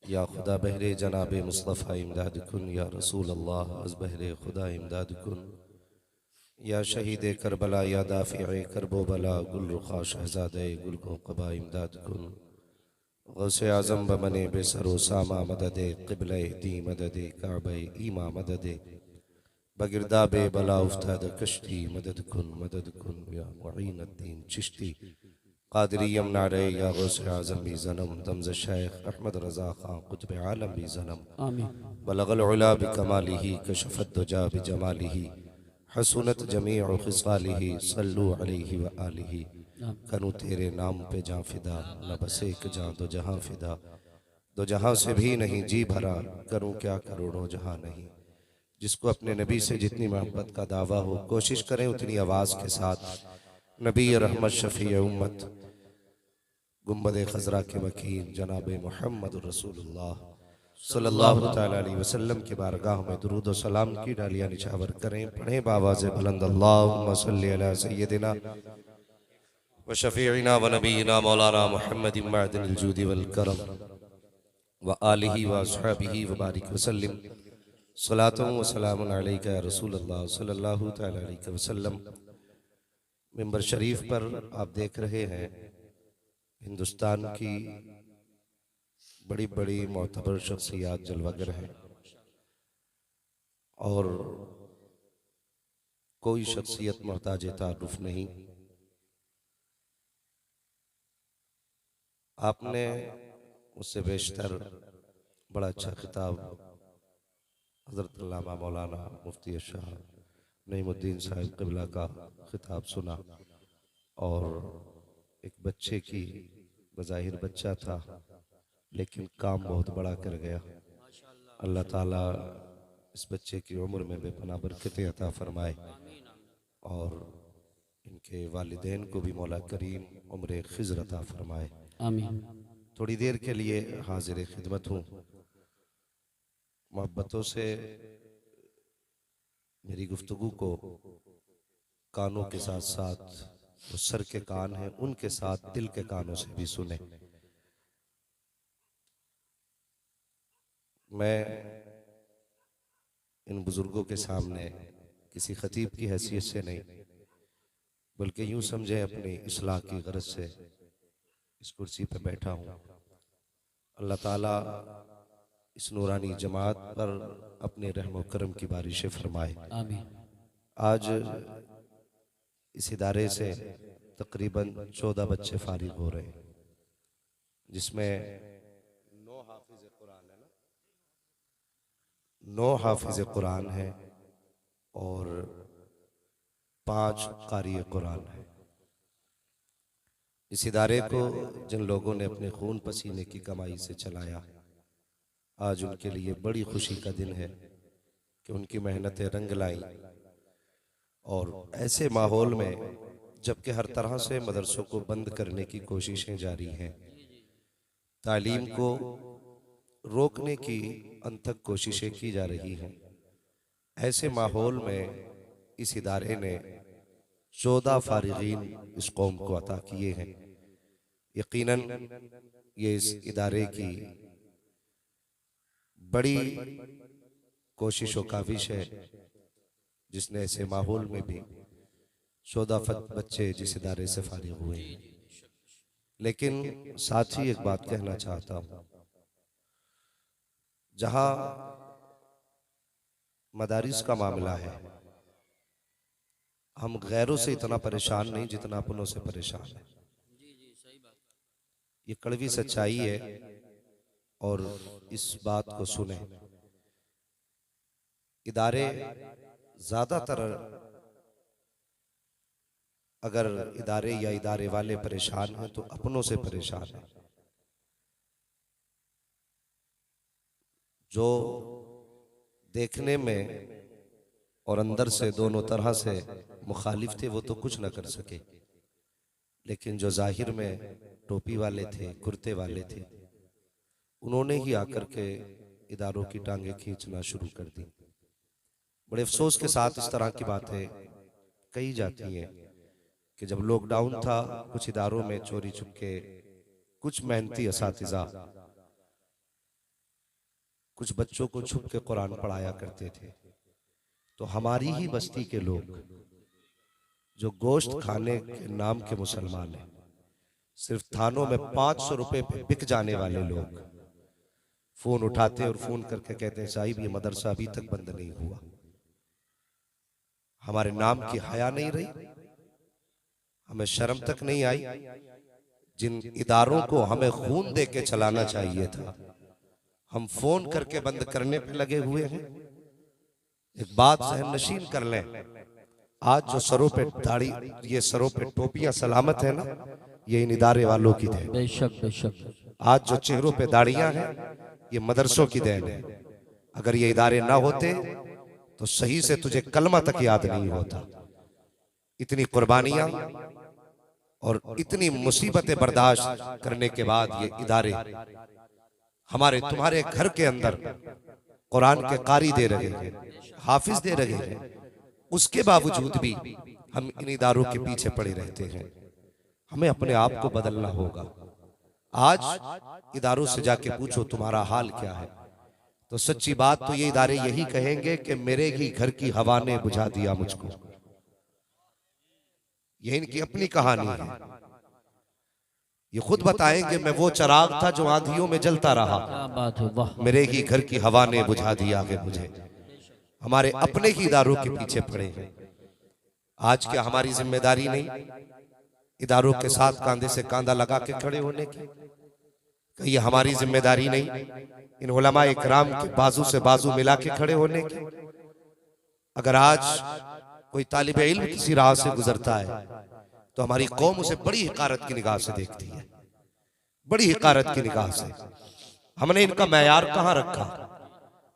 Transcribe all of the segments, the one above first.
या खुदा बहरे जनाब मुस्तफ़ा इमदाद कुन, या रसूल अल्लाह अज़ बहरे खुदा इमदाद कुन, या शहीद करबला या दाफ़िए करबो बला गुल रुखा शहज़ादे गुल को कबा इमदाद कुन। गौसे आज़म बमने बेसरो सामा मददे क़िबले दी मददे काबे ईमा मददे बगिरदा बे बला उफ्ताद कश्ती मदद कुन या मुईन अद्दीन चिश्ती कादरी यमनारे या गौसे आज़म भी ज़नम दमज़ शेख अहमद रज़ा खां कुतुब आलम भी ज़नम आमीन। बलगल उला बिकमालिही कशफत दुजा बिजमालिही हसनत जमीउ खिसालिही सल्लु अलैहि व आलिही। करूँ तेरे नाम पे जां फिदा, न बस एक जां दो जहां फिदा, दो जहां से भी नहीं जी भरा, करूँ क्या करोड़ों जहां नहीं। जिसको अपने नबी से जितनी मोहब्बत का दावा हो, कोशिश करें उतनी आवाज़ के साथ नबी रहमत शफ़ी उम्मत गुम्बद खजरा के वकील जनाब मोहम्मद रसूलुल्लाह सल्लल्लाहु तआला अलैहि वसल्लम की बारगाह में दुरूद और सलाम की डालियां निछावर करें। पढ़ें बावाज़ बुलंद अल्लाहुम्मा सल्लि अला सय्यदिना व शफ़ीइना व नबीना मौलाना मुहम्मदिन मअदिनिल जूदि वल करम व आलिहि व अस्हाबिहि व बारिक वसल्लिम सलातुन व सलामुन अलैका या रसूलल्लाह सल्लल्लाहु तआला अलैहि वसल्लम। मिंबर शरीफ पर आप देख रहे हैं हिंदुस्तान की बड़ी बड़ी मोतबर शख्सियात जलवागर हैं और कोई शख्सियत मोहताज तारुफ नहीं। आपने मुझसे बेशतर बड़ा अच्छा खिताब हज़रत अल्लामा मौलाना मुफ्ती शाह नईमुद्दीन साहिब क़िबला का खिताब सुना और एक बच्चे की बज़ाहिर बच्चा था लेकिन काम बहुत बड़ा कर गया। अल्लाह ताला इस बच्चे की उम्र में बेपनाह बरकतें अता फरमाए और इनके वालिदैन को भी मौला करीम उम्र खिज़र अता फरमाए। आमीन। थोड़ी देर के लिए हाजिर खिदमत हूँ। मोहब्बतों से मेरी गुफ्तगू को कानों के साथ साथ जो सर के कान हैं उनके साथ दिल के कानों से भी सुने। मैं इन बुजुर्गों के सामने किसी खतीब की हैसियत से नहीं बल्कि यूं समझे अपनी इस्लाह की गरज से इस कुर्सी पर बैठा हूँ। अल्लाह ताला इस नूरानी जमात पर अपने रहम व करम की बारिश फरमाए। आमीन। आज इस इदारे से तकरीबन 14 बच्चे फारिग हो रहे हैं जिसमें 9 हाफिज कुरान है और 5 कारी कुरान है। इस इदारे को जिन लोगों ने अपने खून पसीने की कमाई से चलाया, आज उनके लिए बड़ी खुशी का दिन है कि उनकी मेहनतें रंग लाई और ऐसे माहौल में जबकि हर तरह से मदरसों को बंद करने की कोशिशें जारी हैं, तालीम को रोकने की अनथक कोशिशें की जा रही हैं, ऐसे माहौल में इस इदारे ने 14 फारिगीन इस कौम को अता किए हैं। यकीनन ये इस इदारे की बड़ी कोशिश व काविश है जिसने ऐसे माहौल में भी 14 बच्चे जिस इदारे से फारिग हुए हैं। लेकिन साथ ही एक बात कहना चाहता हूँ, जहां मदारिस का मामला है हम गैरों से इतना परेशान नहीं जितना अपनों से परेशान है। ये कड़वी सच्चाई है और इस बात को सुने। इदारे ज्यादातर अगर इदारे या इदारे वाले परेशान हैं तो अपनों से परेशान हैं। जो देखने में और अंदर से दोनों तरह से मुखालिफ थे वो तो कुछ न कर सके, लेकिन जो जाहिर में टोपी वाले थे, कुर्ते वाले थे, उन्होंने ही आकर के इदारों की टांगे खींचना शुरू कर दी। बड़े अफसोस के साथ इस तरह की बातें कही जाती हैं कि जब लॉकडाउन था कुछ इदारों में चोरी छुपके कुछ मेहनती असातिज़ा कुछ बच्चों को छुप के कुरान पढ़ाया करते थे। तो हमारी ही बस्ती के लोग जो गोश्त खाने के नाम के मुसलमान हैं, सिर्फ थानों में 500 रुपए पे बिक जाने वाले लोग फोन उठाते और फोन करके कहते हैं साहिब ये मदरसा अभी तक बंद नहीं हुआ। हमारे नाम की हया नहीं रही, हमें शर्म तक नहीं आई। जिन इदारों को हमें खून दे के चलाना चाहिए था, हम फोन करके बंद करने पे लगे हुए हैं। एक बात सहन नशीन कर लें, आज जो सरों पे दाढ़ी, ये सरों पे टोपियां सलामत है ना, ये इन इदारे वालों की देन। बेशक बेशक। आज जो चेहरों पे दाढ़ियां हैं, ये मदरसों की देन है। अगर ये इदारे ना होते तो सही से तुझे कलमा तक याद नहीं होता। इतनी कुर्बानियां और इतनी मुसीबतें बर्दाश्त करने के बाद ये इदारे हमारे तुम्हारे घर के अंदर कुरान के कारी दे रहे हैं, हाफिज दे रहे हैं, उसके बावजूद भी हम इन इदारों के पीछे पड़े रहते हैं। हमें अपने आप को बदलना होगा। आज इदारों से जाके पूछो तुम्हारा हाल क्या है, तो सच्ची बात तो ये इदारे यही कहेंगे कि मेरे ही घर की हवा ने बुझा दिया मुझको। ये इनकी अपनी कहानी है। ये खुद बताएंगे मैं वो चिराग था जो आंधियों में जलता रहा, क्या बात है, वाह। मेरे ही घर की हवा ने बुझा दिया है मुझे। हमारे अपने ही इदारों के पीछे पड़े हैं। आज क्या हमारी जिम्मेदारी नहीं इदारों के साथ कांधे से कांधा लगा के खड़े होने की? ये हमारी जिम्मेदारी नहीं इन उलमा इकराम के बाजू से बाजू मिला के खड़े होने की? अगर आज कोई तालिबे इल्म किसी राह से गुजरता है तो हमारी कौम उसे बड़ी हिकारत की निगाह से देखती है, बड़ी हिकारत की निगाह से। हमने इनका मैयार कहां रखा?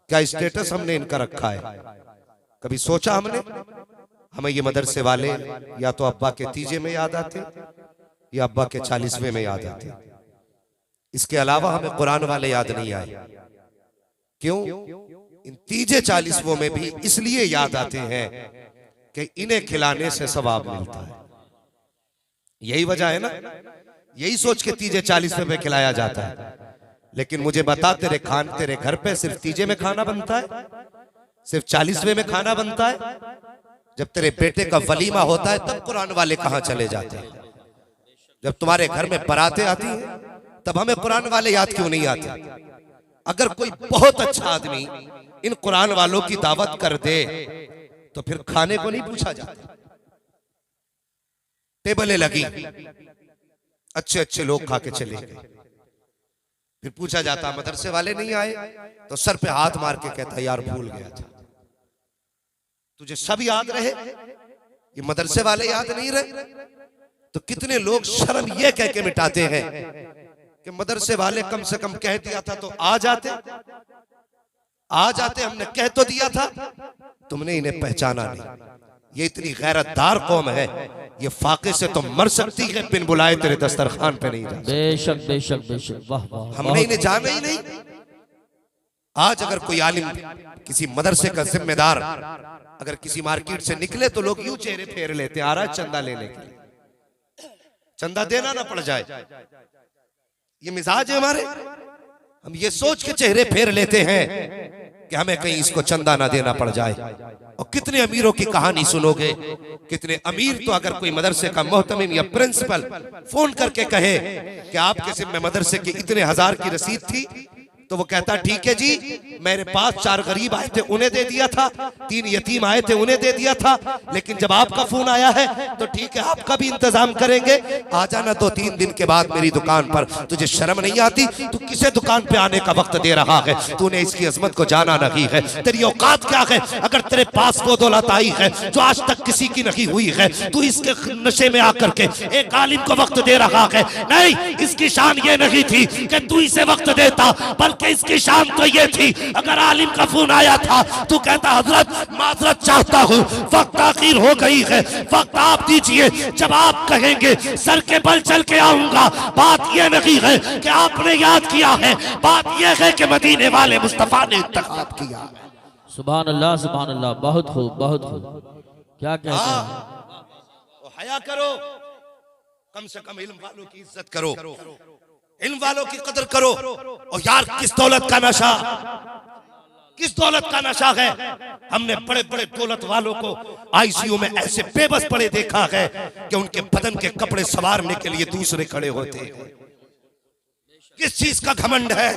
क्या स्टेटस हमने इनका रखा है? कभी सोचा हमने? हमें ये मदरसे वाले या तो अब्बा के तीजे में याद आते या अब्बा के 40वें में याद आते। इसके अलावा हमें कुरान वाले याद नहीं आए। क्यों? इन तीजे 40वें में भी इसलिए याद आते हैं कि इन्हें खिलाने से सवाब मिलता है। यही वजह है ना, यही सोच के तीजे 40वें में खिलाया जाता है। लेकिन मुझे बता, तेरे घर पे सिर्फ तीजे में खाना बनता है? सिर्फ 40वें में खाना बनता है? जब तेरे बेटे का वलीमा होता है तब कुरान वाले कहां चले जाते हैं? जब तुम्हारे घर में बारातें आती हैं तब हमें कुरान वाले याद क्यों नहीं आते? अगर कोई बहुत अच्छा आदमी इन कुरान वालों की दावत कर दे तो फिर खाने को नहीं पूछा जाता। टेबलें लगी, अच्छे अच्छे लोग खा के चले गए, फिर पूछा जाता मदरसे वाले नहीं आए, तो सर पे हाथ मार के कहता यार भूल गया था। तुझे सब याद रहे, ये मदरसे वाले याद नहीं रहे? तो कितने लोग शर्म ये कह के मिटाते हैं कि मदरसे वाले कम से कम कह दिया था तो आ जाते, हमने कह तो दिया था, तुमने इन्हें पहचाना नहीं। ये इतनी गैरतदार कौम है, ये फाके से तो मर सकती है, बिन बुलाए तेरे दस्तरखान पे नहीं जा। बेशक बेशक बेशक, वाह वाह। हमने इन्हें जाना ही नहीं। आज अगर कोई आलिम, किसी मदरसे का जिम्मेदार अगर किसी मार्केट से निकले तो लोग यूं चेहरे फेर लेते, आ रहा है चंदा लेने के लिए, चंदा देना ना पड़ जाए। ये मिजाज है हमारे। हम ये सोच के चेहरे फेर लेते हैं कि हमें कहीं इसको चंदा ना देना पड़ जाए। और कितने अमीरों की कहानी सुनोगे, कितने अमीर तो अगर कोई मदरसे का मोहतमिम या प्रिंसिपल फोन करके कहे कि आपके जिम्मे मदरसे की इतने हजार की रसीद थी, तो वो कहता ठीक है जी, मेरे पास 4 गरीब आए थे उन्हें दे दिया था, 3 यतीम आए थे उन्हें दे दिया था, लेकिन जब आपका फोन आया है तो ठीक है आपका भी इंतजाम करेंगे, आ जाना 2-3 दिन के बाद मेरी दुकान पर। तुझे शर्म नहीं आती? तू किसे दुकान पे आने का वक्त दे रहा है? तूने इसकी अजमत को जाना नहीं है? तेरी औकात क्या है? अगर तेरे पास वो दौलत आई है जो आज तक किसी की नहीं हुई है, तू इसके नशे में आकर के एक आलिम को वक्त दे रहा है। नहीं, इसकी शान ये नहीं थी कि तू इसे वक्त देता, कि इसकी शान तो ये थी अगर आलिम का फोन आया था तू कहता हजरत माजरत चाहता हूँ, वक्त आखिर हो गई है, वक्त आप दीजिए, जब आप कहेंगे सर के बल चल के आऊंगा। बात ये नहीं है कि आपने याद किया है, बात यह है कि मदीने वाले मुस्तफा ने इंतखाब किया है। सुभान अल्लाह सुभान अल्लाह, बहुत खूब बहुत खूब। क्या कहते हैं? हया करो, कम से कम इल्म वालों की इज्जत करो, इल्म वालों की कदर करो। और यार किस दौलत का नशा, किस दौलत का नशा है? हमने बड़े बड़े दौलत वालों को आईसीयू में ऐसे बेबस पड़े देखा है कि उनके बदन के कपड़े संवारने के लिए दूसरे खड़े होते हैं। किस चीज का घमंड है?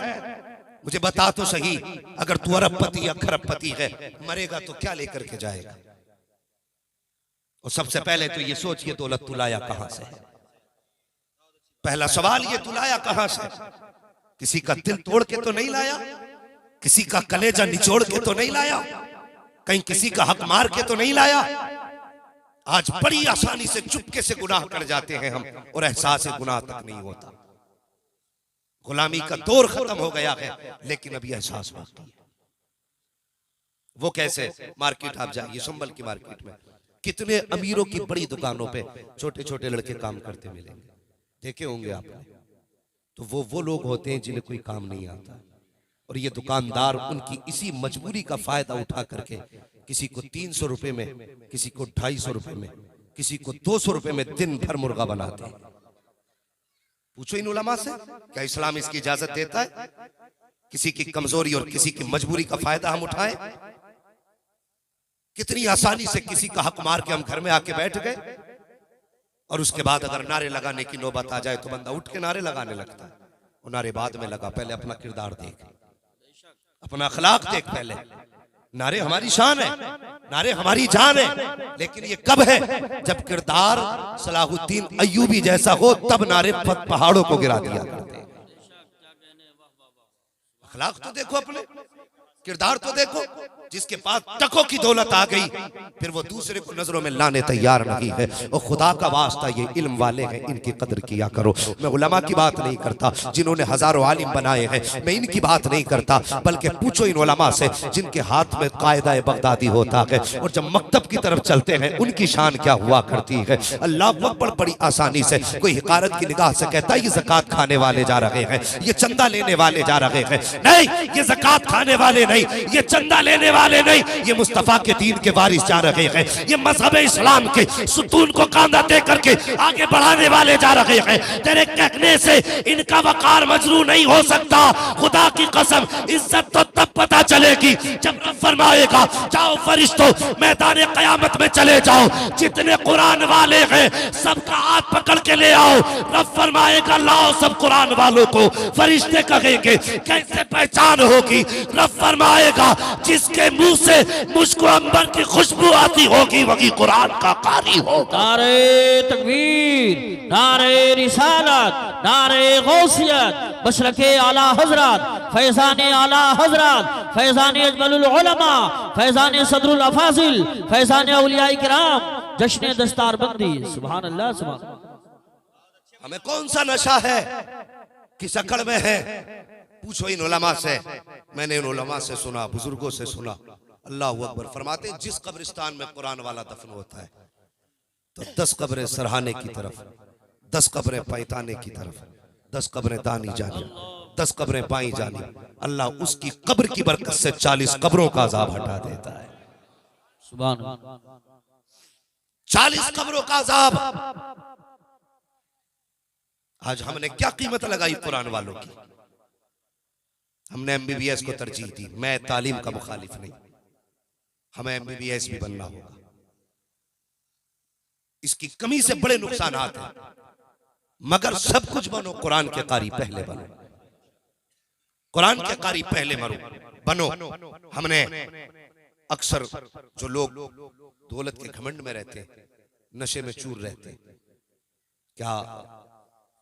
मुझे बता तो सही, अगर तू अरबपति या खरबपति है, मरेगा तो क्या लेकर के जाएगा? और सबसे पहले तो ये सोच, ये दौलत तू लाया कहां से? पहला सवाल ये, तू लाया कहां से? किसी का दिल तोड़ के तो नहीं लाया, किसी का कलेजा निचोड़ के तो नहीं लाया, कहीं किसी का हक मार के तो नहीं लाया। आज बड़ी आसानी से चुपके से गुनाह कर जाते हैं हम, और एहसास गुनाह तक नहीं होता। गुलामी का दौर खत्म हो गया है, लेकिन अभी एहसास बाकी है। वो कैसे? मार्केट आप जाइए, संभल की मार्केट में कितने अमीरों की बड़ी दुकानों पे छोटे छोटे लड़के काम करते मिलेंगे, देखे होंगे आपने। तो वो लोग होते हैं जिन्हें कोई काम नहीं आता, और ये दुकानदार उनकी इसी मजबूरी का फायदा उठा करके किसी को 300 रुपए में, किसी को 250 रुपए में, किसी को 200 रुपए में दिन भर मुर्गा बनाते हैं। पूछो इन उलमा से, क्या इस्लाम इसकी इजाजत देता है? किसी की कमजोरी और किसी की मजबूरी का फायदा हम उठाएं? कितनी आसानी से किसी का हक मार के हम घर में आके बैठ गए, और उसके बाद अगर नारे लगाने की नौबत आ जाए तो बंदा उठ के नारे लगाने लगता है। और नारे बाद में लगा, पहले अपना किरदार देख, अपना अखलाक देख। पहले नारे हमारी शान है, नारे हमारी जान है, लेकिन ये कब है? जब किरदार सलाहुद्दीन अय्यूबी जैसा हो, तब नारे पहाड़ों को गिरा दिया करते। अखलाक तो देखो, अपने किरदार तो देखो। जिसके पास टकों की दौलत आ गई, फिर वो दूसरे को नजरों में लाने तैयार नहीं है। और खुदा का वास्ता, ये इल्म वाले हैं, इनकी कदर किया करो। मैं उलमा की बात नहीं करता जिन्होंने हजारों आलिम बनाए हैं, मैं इनकी बात नहीं करता, बल्कि पूछो इन उलमा से जिनके हाथ में कायदा बगदादी होता है, और जब मकतब की तरफ चलते हैं उनकी शान क्या हुआ करती है। अल्लाह अकबर, बड़ी आसानी से कोई हिकारत की निगाह से कहता है ये ज़कात खाने वाले जा रहे हैं, ये चंदा लेने वाले जा रहे हैं। नहीं, ये ज़कात खाने वाले नहीं, ये चंदा लेने वाले नहीं, ये मुस्तफा के दीन के वारिस जा रहे हैं, ये मजहब इस्लाम के सुतून को कांधा दे करके आगे बढ़ाने वाले जा रहे हैं। तेरे कहने से इनका वकार मजरू नहीं हो सकता। खुदा की कसम, इज्जत तो तब पता चलेगी जब रब फरमाएगा जाओ फरिश्तों मैदान कयामत में चले जाओ, जितने कुरान वाले हैं सबका हाथ पकड़ के ले आओ। रब फरमाएगा लाओ सब कुरान वालों को। फरिश्ते कहेंगे कैसे पहचान होगी? रब फरमाएगा जिसके मुंह से मुझको अंबर की खुशबू आती होगी वही कुरान का कारी होगा। नारे तकबीर, नारे रिसालत, नारे गौसियत, मशरके आला हजरत, फैजाने आला हजरत, फैजाने अजमलुल उलमा, फैजाने सदरुल अफाजिल, फैजाने औलिया किराम, जश्न दस्तारबंदी। सुभान अल्लाह, सुभान। हमें कौन सा नशा है, किस अकड़ में है? पूछो इन उलमा से। मैंने इन उलमा से सुना, बुजुर्गों से सुना। अल्लाह अकबर। फरमाते हैं जिस कब्रिस्तान में कुरान वाला दफन होता है तो 10 कब्रें सरहाने की तरफ, 10 कब्रें पैताने की तरफ, 10 कब्रें दानी जानी, 10 कब्रें बाई जानी। अल्लाह उसकी कब्र की बरकत से 40 कब्रों का अजाब हटा देता है। सुभान। 40 कब्रों का अजाब। आज हमने क्या कीमत लगाई कुरान वालों की? हमने MBBS को तरजीह दी। मैं तालीम का मुखालिफ नहीं, हमें MBBS भी बनना होगा। इसकी कमी से बड़े नुकसान हैं, मगर सब कुछ बनो, कुरान के कारी पहले बनो, कुरान के कारी पहले बनो। हमने अक्सर जो लोग दौलत के घमंड में रहते, नशे में चूर रहते, क्या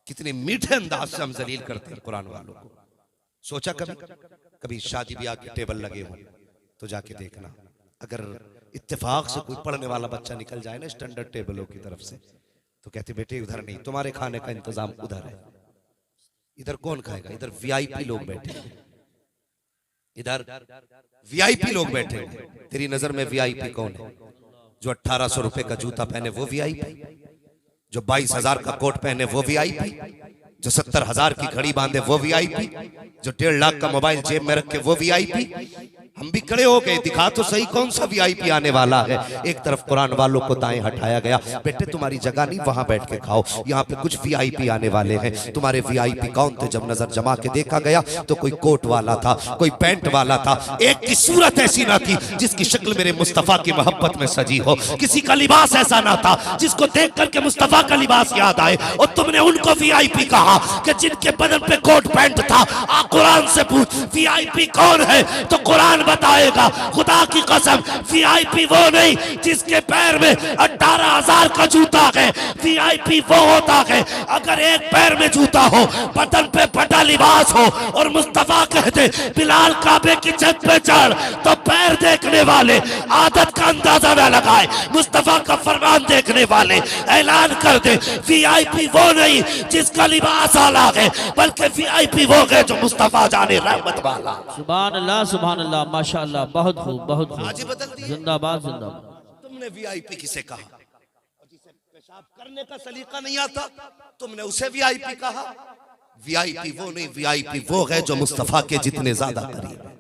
कितने मीठे अंदाज से हम जलील करते हैं कुरान वालों को। सोचा कभी शादी ब्याह के टेबल लगे हो तो जाके देखना, अगर इत्तेफाक से कोई पढ़ने वाला बच्चा निकल जाए ना स्टैंडर्ड टेबलों की तरफ से, तो कहते बेटे उधर नहीं, तुम्हारे खाने का इंतजाम उधर है। इधर कौन खाएगा? इधर VIP लोग बैठे हैं, इधर VIP लोग बैठे हैं। तेरी नजर में VIP कौन है? जो 1800 रुपए का जूता पहने वो VIP, जो 22,000 का कोट पहने वो VIP, जो 70,000 की घड़ी बांधे वो VIP, जो 1.5 लाख का मोबाइल जेब में रखे वो VIP। हम भी खड़े हो गए, दिखा तो सही कौन सा वीआईपी आने वाला है। एक तरफ कुरान वालों को दाएं हटाया गया, बेटे तुम्हारी जगह नहीं, वहां बैठ के खाओ, यहाँ पे कुछ वीआईपी आने वाले हैं। तुम्हारे वीआईपी कौन थे? जब नजर जमा के देखा गया तो कोई कोट वाला था, कोई पैंट वाला था, एक की सूरत ऐसी ना थी जिसकी शक्ल मेरे मुस्तफा की मोहब्बत में सजी हो, किसी का लिबास ऐसा ना था जिसको देख करके मुस्तफा का लिबास याद आए। और तुमने उनको वीआईपी कहा कि जिनके बदन पे कोट पैंट था। आ कुरान से पूछ वीआईपी कौन है, तो कुरान बताएगा। खुदा की कसम वीआईपी वो नहीं जिसके पैर में 18,000 का जूता है। वीआईपी वो होता है अगर एक पैर में जूता हो, बदन पे फटा लिबास हो, और मुस्तफा कहते बिलाल काबे की छत पे चढ़, तो पैर देखने वाले आदत का अंदाजा न लगाए, मुस्तफा का फरमान देखने वाले ऐलान कर दे वीआईपी वो नहीं जिसका लिबास आला है, बल्कि वीआईपी वो है जो मुस्तफा जाने रहमत वाला। सुभान अल्लाह, सुभान अल्लाह, माशाअल्लाह, बहुत खूब, बहुत खूब, आज ही बदल दिया। जिंदाबाद, जिंदाबाद। तुमने वीआईपी किसे कहा? और जिसे पेशाब करने का सलीका नहीं आता तुमने उसे वीआईपी कहा। वीआईपी वो नहीं, वीआईपी वो है जो मुस्तफा के जितने ज्यादा करीब है।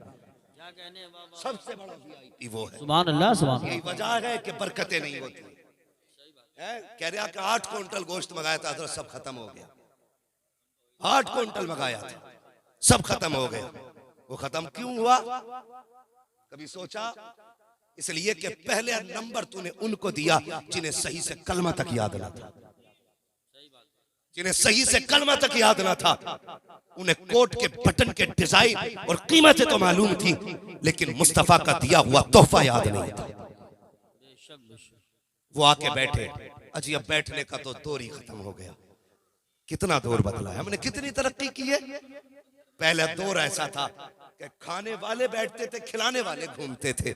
सबसे बड़ा वीआईपी वो है। सुभान अल्लाह, सुभान अल्लाह। यही वजह है कि बरकतें नहीं होती है। कह रहा कि 8 क्विंटल गोश्त मंगाया था, हजरत सब खत्म हो गया। 8 क्विंटल मंगाया था, सब खत्म हो गया। वो खत्म क्यों हुआ? कभी सोचा? इसलिए कि पहले नंबर तूने उनको दिया जिन्हें सही से कलमा तक याद ना था, जिन्हें सही से कलमा तक याद ना था। उन्हें कोट के बटन के डिजाइन और कीमतें तो मालूम थी, लेकिन मुस्तफा का दिया हुआ तोहफा याद नहीं था। वो आके बैठे, अजी अब बैठने का तो दौर ही खत्म हो गया। कितना दौर बदला है, हमने कितनी तरक्की की है। पहला दौर ऐसा था कि खाने वाले बैठते थे, खिलाने वाले घूमते थे।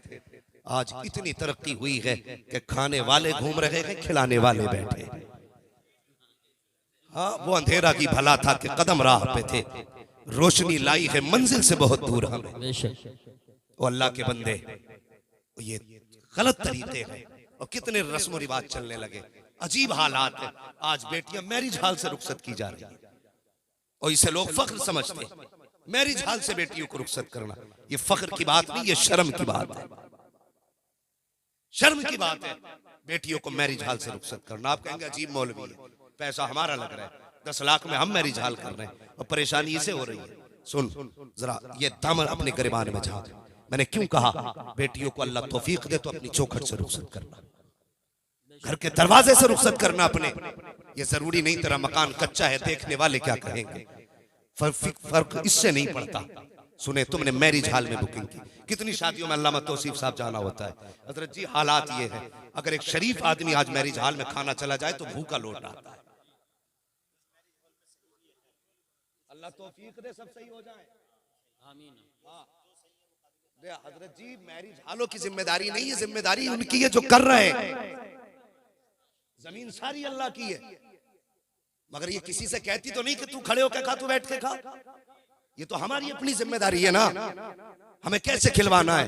आज इतनी तरक्की हुई है कि खाने वाले घूम रहे हैं, खिलाने वाले बैठे। हाँ, वो अंधेरा की भला था कि कदम राह पे थे, रोशनी लाई है मंजिल से बहुत दूर हमें। वो अल्लाह के बंदे, ये गलत तरीके हैं और कितने रस्म रिवाज चलने लगे। अजीब हालात है। आज बेटियां मैरिज हाल से रुखसत की जा रही है और इसे लोग फख्र समझते हैं। मैरिज हाल से बेटियों को रुखसत करना ये फख्र की बात नहीं, ये शर्म की बात है। शर्म की बात है बेटियों को मैरिज हाल से रुखसत करना। आप कहेंगे अजीब मौलवी है, पैसा हमारा लग रहा है, 10 लाख में हम मैरिज हाल कर रहे हैं और परेशानी इसे हो रही है। सुन जरा ये दामन अपने गिरबान में झांक। मैंने क्यों कहा बेटियों को अल्लाह तौफीक दे तो अपनी चौखट से रुखसत करना, घर के दरवाजे से रुखसत करना अपने। ये जरूरी नहीं तेरा मकान कच्चा है देखने वाले क्या कहेंगे, फर्क इससे नहीं पड़ता। सुने, तुमने मैरिज हाल में बुकिंग की, कितनी शादियों में अल्लामा तौसीफ साहब जाना होता है। हजरत जी हालात ये है, अगर एक शरीफ आदमी आज मैरिज हाल में खाना चला जाए तो भूखा लौट आता है। अल्लाह तौफीक दे सब सही हो जाए, आमीन। हजरत जी मैरिज हालों की जिम्मेदारी नहीं है, जिम्मेदारी उनकी है जो कर रहे हैं। जमीन सारी अल्लाह की है, मगर ये किसी से कहती तो नहीं कि तू खड़े होकर खा, तू बैठ के खा। ये तो हमारी अपनी जिम्मेदारी है ना, हमें कैसे खिलवाना है।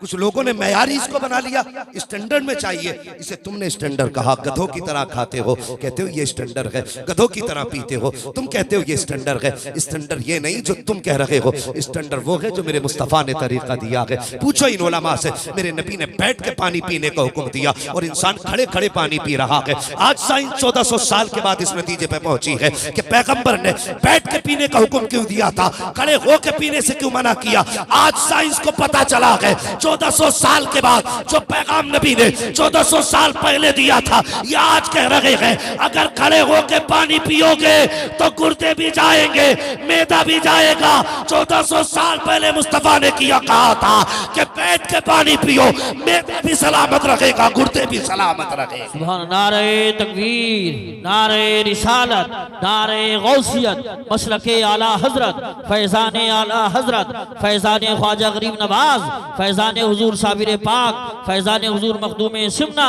कुछ लोगों ने मयारी इसको बना लिया, स्टैंडर्ड में चाहिए। इसे तुमने स्टैंडर्ड कहा, गधों की तरह खाते हो, कहते हो ये स्टैंडर्ड है। गधों की तरह पीते हो, तुम कहते हो ये स्टैंडर्ड है। स्टैंडर्ड ये नहीं जो तुम कह रहे हो, स्टैंडर्ड वो है जो मेरे मुस्तफा ने तरीका दिया है। पूछो इन उलमा से, मेरे नबी ने बैठ के पानी पीने का हुक्म दिया और इंसान खड़े खड़े पानी पी रहा है। आज साइंस 1400 साल के बाद इस नतीजे पे पहुंची है कि पैगंबर ने बैठ के पीने का हुक्म क्यों दिया था, खड़े होकर पीने से क्यों मना किया। आज साइंस को पता चला है 1400 साल के बाद जो पैगाम नबी ने 1400 साल पहले दिया था, ये आज कह रहे हैं अगर खड़े होकर पानी पियोगे तो गुर्दे भी जाएंगे, मैदा भी जाएगा। 1400 साल पहले मुस्तफा ने किया कहा था कि बैठ के पानी पियो, मैदा भी सलामत रहेगा, गुर्दे भी सलामत रहेगा। सुभान। नारे तकबीर, नारे रिसालत, नारे गौसियत, मसलके आला हजरत, फैजाने आला हजरत, फैजाने ख्वाजा गरीब नवाज, फैजाने हुजूर साबिर पाक, फैजाने हुजूर मखदूम सिमना,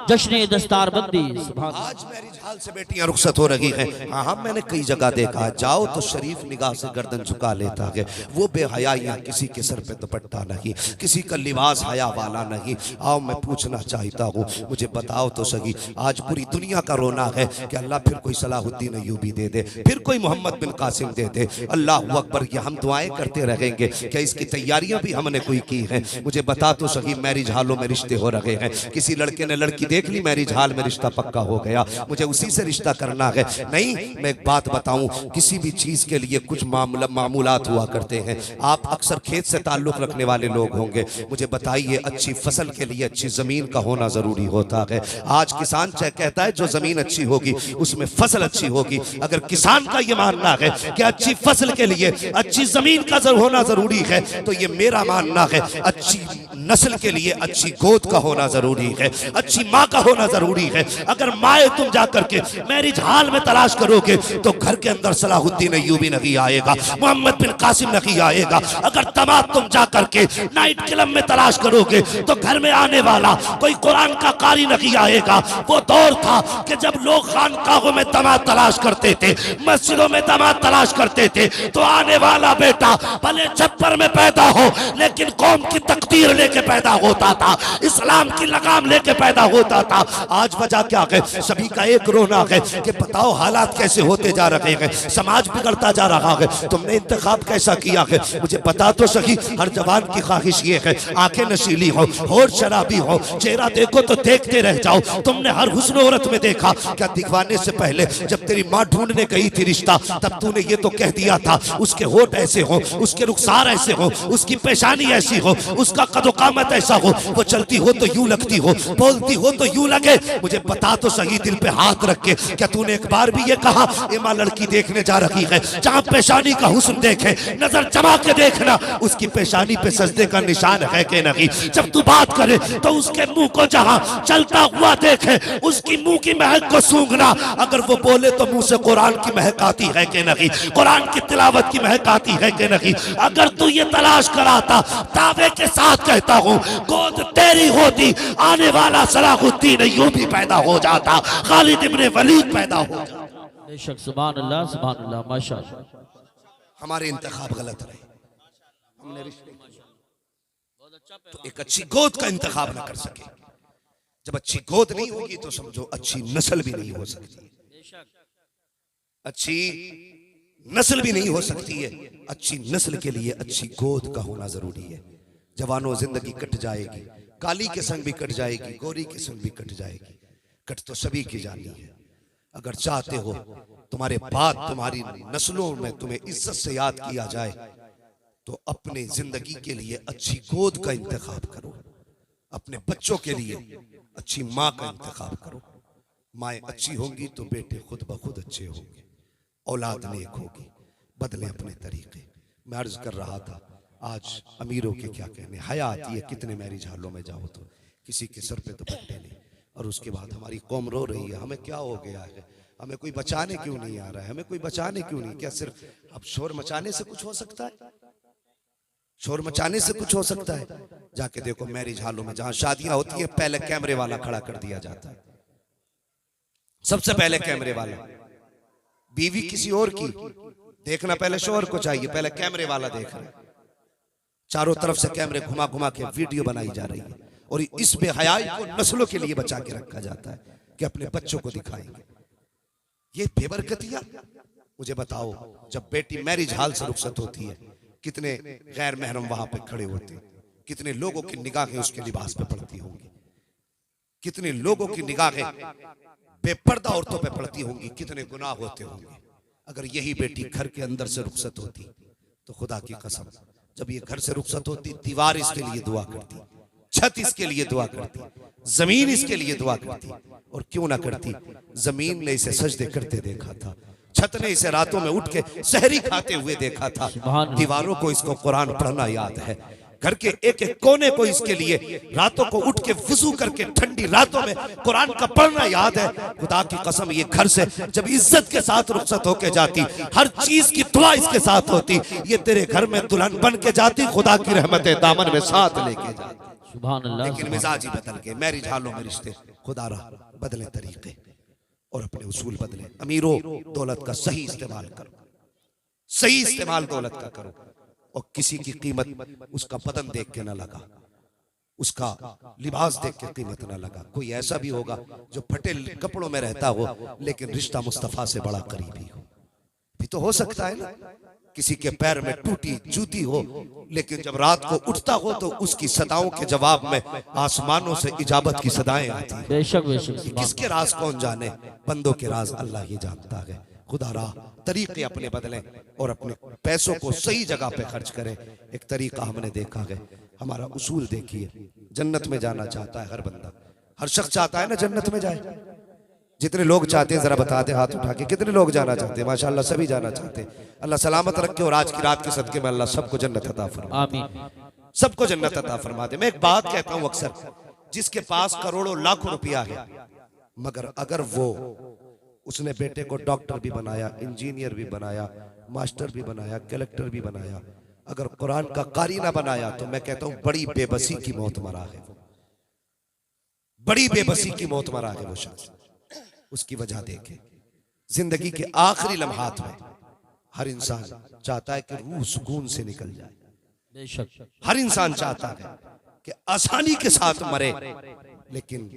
जश्न दस्तार बंदी। आज मैरिज हाल से बेटियां रुखसत हो रही हैं। हाँ, मैंने कई जगह देखा, जाओ तो शरीफ निगाह से गर्दन झुका लेता है। वो बेहयाइयाँ, किसी के सर पे दुपट्टा नहीं, किसी का लिबास हया वाला नहीं। आओ मैं पूछना चाहता हूँ, मुझे बताओ तो सही, आज पूरी दुनिया का रोना है कि अल्लाह फिर कोई सलाहुद्दीन अय्यूबी दे दे, फिर कोई मोहम्मद बिन कासिम दे दे। अल्लाह अकबर, ये हम दुआएं करते रहेंगे। क्या इसकी तैयारियां भी हमने कोई की हैं? मुझे बता तो सही, मैरिज हालों में रिश्ते हो रहे हैं, किसी लड़के ने लड़की देख ली, मैरिज हाल में रिश्ता पक्का हो गया, मुझे उसी से रिश्ता करना है। नहीं, मैं एक बात बताऊं, किसी भी चीज के लिए कुछ मामूलात हुआ करते हैं। आप अक्सर खेत से ताल्लुक रखने वाले लोग होंगे, मुझे बताइए, अच्छी फसल के लिए अच्छी जमीन का होना जरूरी होता है। आज किसान चाहे कहता है जो जमीन अच्छी होगी उसमें फसल अच्छी होगी। अगर किसान का ये मानना है कि अच्छी फसल के लिए अच्छी जमीन का होना जरूरी है, तो ये मेरा मानना है अच्छी नस्ल के लिए अच्छी गोद का होना जरूरी है, अच्छी माँ का होना जरूरी है। अगर माए तुम जाकर के मैरिज हाल में तलाश करोगे तो घर के अंदर सलाहुद्दीन अय्यूबी नहीं आएगा, मोहम्मद बिन कासिम नहीं आएगा। अगर तमाम तुम जाकर के नाइट क्लब में तलाश करोगे तो घर में आने वाला कोई कुरान का कारी नहीं आएगा। वो दौर था कि जब लोग खानकाहों में दामाद तलाश करते थे, मस्जिदों में दामाद तलाश करते थे, तो आने वाला बेटा भले छप्पर में पैदा हो लेकिन कौम की तकदीर लेके पैदा होता था, इस्लाम की लगाम लेके पैदा होता था। आज वजह क्या है? सभी का एक रोना है कि बताओ हालात कैसे होते जा रहे हैं, समाज बिगड़ता जा रहा है। तुमने इंतखाब कैसा किया है? मुझे बता तो सही। हर जवान की ख्वाहिश ये है आंखें नशीली हो, होठ शराबी हो, चेहरा देखो तो देखते रह जाओ। तुमने हर हुस्न औरत में देखा, क्या दिखवाने से पहले जब तेरी माँ ढूंढने गई थी रिश्ता, तब तूने ये तो कह दिया था उसके होठ ऐसे हो, उसके रुखसार ऐसे हो, उसकी पेशानी ऐसी हो, उसका कदोकामत ऐसा हो, वो चलती हो तो यूं लगती हो, बोलती हो तो यूं लगे। मुझे बता तो सही, दिल पे हाथ रख के, क्या तूने एक बार भी ये कहा माँ लड़की देखने जा रही है, जहाँ पेशानी का हुस्न देखे नजर जमा के देखना उसकी पेशानी पे सजदे का निशान है कि नहीं। जब तू बात करे तो उसके मुंह को जहाँ चलता हुआ देखे उसकी मुंह की महक को सूंघना। अगर वो बोले तो मुंह से कुरान की महक आती है कि नहीं, कुरान की तिलावत की महक आती है कि नहीं। अगर तू ये तलाश कराता, दावे के साथ कहता हूँ, गोद तेरी होती, आने वाला सलाहुद्दीन अय्यूबी पैदा हो जाता, खालिद इब्ने वलीद पैदा हो जाता। बेशक, सुभान अल्लाह, सुभान अल्लाह, माशाअल्लाह। हमारे इंतखाब गलत रहे, हमने रिश्ते तो एक अच्छी गोद का इंतखाब ना कर सके। जब अच्छी गोद नहीं होगी तो समझो अच्छी नस्ल भी नहीं हो सकती, अच्छी नस्ल भी नहीं हो सकती है। अच्छी नस्ल के लिए अच्छी गोद का होना जरूरी है। जवानों, जिंदगी कट जाएगी, काली के संग भी कट जाएगी, गोरी के संग भी कट जाएगी, कट तो सभी की जानी है। अगर चाहते हो तुम्हारे बाद तुम्हारी नस्लों में तुम्हें इज्जत से याद किया जाए तो अपने जिंदगी के लिए अच्छी गोद का इंतखाब करो, अपने बच्चों के लिए अच्छी माँ का इंतखाब करो। माएँ अच्छी होंगी तो बेटे खुद ब खुद अच्छे होंगे, औलाद नेक होगी। बदले अपने तरीके। मैं अर्ज कर रहा था, आज अमीरों के क्या कहने, हया आती है कितने मैरिज हालों में जाओ तो किसी के सर पे दुपट्टे नहीं, और उसके बाद हमारी कौम रो रही है, हमें क्या हो गया है, हमें कोई बचाने क्यों नहीं आ रहा है, हमें कोई बचाने क्यों नहीं। क्या सिर्फ अब शोर मचाने से कुछ हो सकता है? शोर मचाने से कुछ हो सकता है? जाके देखो मैरिज हालों में जहां शादियां होती है, पहले कैमरे वाला खड़ा कर दिया जाता है, सबसे पहले कैमरे वाला। बीवी किसी और की देखना पहले शोहर को चाहिए, पहले कैमरे वाला देख रहा है। चारों तरफ से कैमरे घुमा घुमा के वीडियो बनाई जा रही है, और इस बेहयाई को नस्लों के लिए बचा के रखा जाता है कि अपने बच्चों को दिखाएंगे। ये बेबरकतियां। मुझे बताओ, जब बेटी मैरिज हाल से रुखसत होती है, कितने गैर महरम वहां पे खड़े होते हैं, कितने लोगों की निगाहें उसके लिबास पे पड़ती होंगी, कितने लोगों की निगाहें बेपर्दा औरतों पे पड़ती होंगी, कितने गुनाह होते होंगे। अगर यही बेटी घर के अंदर से रुखसत होती तो खुदा की कसम, जब ये घर से रुखसत होती, दीवार इसके लिए दुआ करती, छत इसके लिए दुआ करती, जमीन इसके लिए दुआ करती। और क्यों ना करती, जमीन ने इसे सजदे करते देखा था, छत ने इसे रातों में उठ के सहरी खाते हुए देखा था, दीवारों को इसको कुरान पढ़ना याद है, घर के एक एक कोने को इसके लिए रातों को उठ के वुजू करके ठंडी रातों में कुरान का पढ़ना याद है। खुदा की कसम, ये घर से जब इज्जत के साथ रुखसत होके जाती, हर चीज की दुआ इसके साथ होती, ये तेरे घर में दुल्हन बन के जाती, खुदा की रहमतें दामन में साथ लेके जाती। लेकिन मिजाज ही बदल गए, मैरिज हालों में रिश्ते खुदा रहा बदले तरीके। और अपने उसूल बदले। अमीरों, दौलत का सही इस्तेमाल करो, सही इस्तेमाल दौलत का करो, और किसी की कीमत उसका बदन देख के ना लगा, उसका लिबास देख के कीमत ना लगा। कोई ऐसा भी होगा जो फटे कपड़ों में रहता हो लेकिन रिश्ता मुस्तफा से बड़ा करीबी हो, भी तो हो सकता है ना। किसी के पैर में टूटी जूती हो लेकिन जब रात को उठता हो तो उसकी सदाओं के जवाब में आसमानों से इजाबत की सदाएं आती हैं। बेशक बेशक। किसके राज कौन जाने, बंदों के राज अल्लाह ही जानता है। खुदा राह तरीके अपने बदलें और अपने पैसों को सही जगह पे खर्च करें। एक तरीका हमने देखा है, हमारा उसूल देखिए, जन्नत में जाना चाहता है हर बंदा, हर शख्स चाहता है ना जन्नत में जाए। जितने लोग चाहते हैं जरा बता दे हाथ उठा के, कितने लोग जाना चाहते हैं? माशाअल्लाह सभी जाना चाहते हैं। अल्लाह सलामत रखे और आज की रात के सदके में अल्लाह सबको जन्नत अता फरमा, आमीन। सबको जन्नत अता फरमा दे। मैं एक बात कहता हूं अक्सर, जिसके पास करोड़ों लाखों रुपया है मगर अगर वो उसने बेटे को डॉक्टर भी बनाया, इंजीनियर भी बनाया, मास्टर भी बनाया, कलेक्टर भी बनाया, अगर कुरान का कारी ना बनाया तो मैं कहता हूं बड़ी बेबसी की मौत मरा है वो, बड़ी बेबसी की मौत मरा है वो शख्स। उसकी वजह देखे, जिंदगी के आखिरी लम्हात में हर इंसान चाहता है कि रूह सुकून से निकल जाए। बेशक। हर इंसान चाहता है कि आसानी के साथ मरे, लेकिन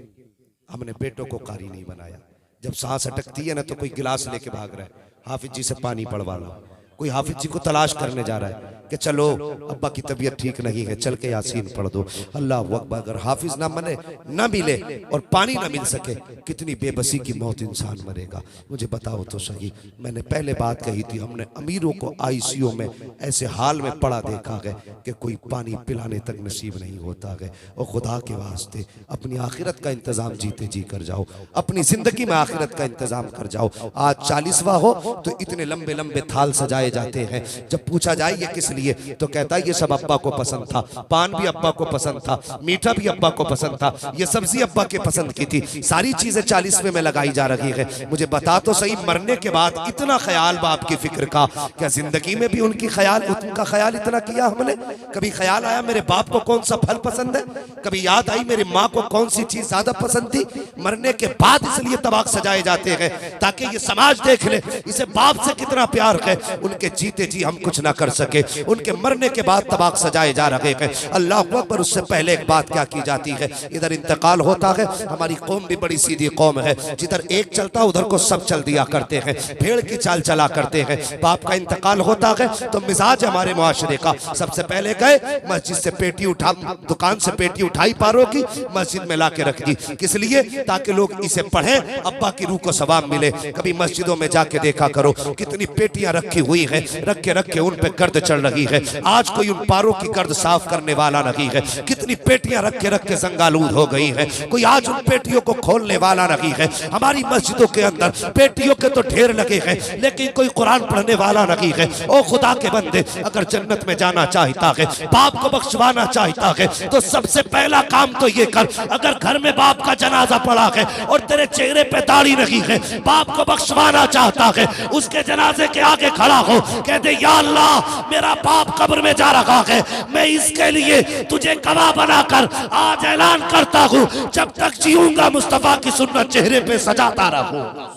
हमने बेटों को कारी नहीं बनाया। जब सांस अटकती है ना तो कोई गिलास लेके भाग रहा है, हाफिज जी से पानी पड़वा लो। कोई हाफिज जी को तलाश करने जा रहा है कि चलो अब्बा की तबीयत ठीक नहीं है, चल के यासीन पढ़ दो। अल्लाह अकबर। अगर हाफिज ना मने, ना मिले और पानी ना मिल सके, कितनी बेबसी की मौत इंसान मरेगा। मुझे बताओ तो सही, मैंने पहले बात कही थी, हमने अमीरों को आईसीयू में ऐसे हाल में पड़ा देखा है कि कोई पानी पिलाने तक नसीब नहीं होता है। और खुदा के वास्ते अपनी आखिरत का इंतजाम जीते जी कर जाओ, अपनी जिंदगी में आखिरत का इंतजाम कर जाओ। आज 40वां हो तो इतने लंबे लंबे थाल सजाए जाते हैं। जब पूछा जाए ये किस लिए, तो कहता है ये सब अब्बा को पसंद था, पान भी अब्बा को पसंद था, मीठा भी अब्बा को पसंद था, ये सब्जी अब्बा के पसंद की थी, सारी चीजें 40वें में लगाई जा रही है। मुझे बता तो सही, मरने के बाद इतना ख्याल बाप की फिक्र का, क्या जिंदगी में भी उनका ख्याल इतना किया हमने? कभी ख्याल आया मेरे बाप को कौन सा फल पसंद है? कभी याद आई मेरी माँ को कौन सी चीज ज्यादा पसंद थी? मरने के बाद इसलिए तबाक सजाए जाते हैं ताकि ये समाज देख ले इसे बाप से कितना प्यार है। उनके जीते जी हम कुछ ना कर सके, उनके मरने के बाद तबाक सजाए जा रहे हैं। अल्लाह अकबर। उससे पहले एक बात क्या की जाती है, इधर इंतकाल होता है। हमारी कौम भी बड़ी सीधी कौम है, जिधर एक चलता उधर को सब चल दिया करते हैं, भेड़ की चाल चला करते हैं। बाप का इंतकाल होता है तो मिजाज हमारे मुआशरे का, सबसे पहले गए मस्जिद से पेटी उठा, दुकान से पेटी उठाई पारों की, मस्जिद में ला के रख दी। किस लिए? ताकि लोग इसे पढ़ें, अब्बा की रूह को सवाब मिले। कभी मस्जिदों में जाके देखा करो कितनी पेटियां रखी हुई है, रख के उन पे गर्द चढ़ रही है। आज कोई उन पारों की गर्द साफ करने वाला नहीं है। कितनी पेटियां रख के जंगालूद हो गई है, कोई आज उन पेटियों को खोलने वाला नहीं है। हमारी मस्जिदों के अंदर पेटियों के तो ढेर लगे हैं लेकिन कोई कुरान पढ़ने वाला नहीं है। ओ खुदा के बंदे, अगर जन्नत में जाना चाहता है, बाप को बख्शवाना चाहता है, तो सबसे पहला काम तो ये कर, अगर घर में बाप का जनाजा पड़ा है और तेरे चेहरे पे दाढ़ी नहीं है, बाप को बख्शवाना चाहता है, उसके जनाजे के आगे खड़ा हो, कहते या अल्लाह मेरा बाप कब्र में जा रहा है, मैं इसके लिए तुझे गवाह बनाकर आज ऐलान करता हूँ, जब तक जीऊंगा मुस्तफा की सुन्नत चेहरे पे सजाता रहूंगा।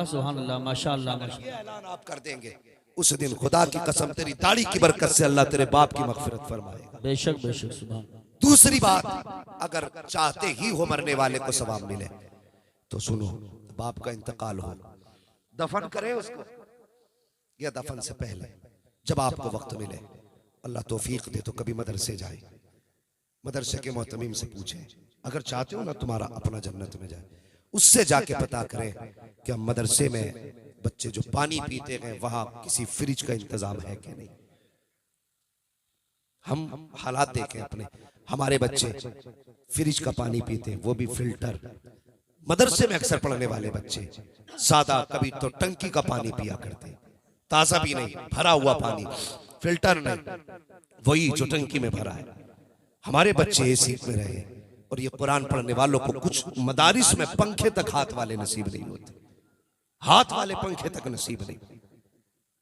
सुभान अल्लाह माशाअल्लाह। ये ऐलान आप कर देंगे, उस दिन खुदा की कसम तेरी दाढ़ी की बरकत से अल्लाह तेरे बाप की मगफिरत फरमाएगा। बेशक बेशक। सुभान। दूसरी बात, अगर चाहते ही हो मरने वाले को सवाब मिले तो सुनो, बाप का इंतकाल हो, दफन करें उसको, या दफन से पहले जब आपको वक्त मिले, अल्लाह तौफीक दे तो कभी मदरसे जाए, मदरसे के मोहतमीम से पूछे, अगर चाहते हो ना तुम्हारा अपना जन्नत में जाए, उससे जाके पता करें कि हम मदरसे में बच्चे जो पानी पीते हैं वहां किसी फ्रिज का इंतजाम है कि नहीं। हम हालात देखें अपने, हमारे बच्चे फ्रिज का पानी पीते, वो भी फिल्टर। मदरसे में अक्सर पढ़ने वाले बच्चे सादा, कभी तो टंकी का पानी पिया करते, ताजा भी नहीं, भरा हुआ पानी, फिल्टर नहीं, वही जो टंकी में भरा है। हमारे बच्चे एसी में रहे, और ये कुरान पढ़ने वालों को कुछ मदारिस में पंखे तक हाथ वाले नसीब नहीं होते, हाथ वाले पंखे तक नसीब नहीं।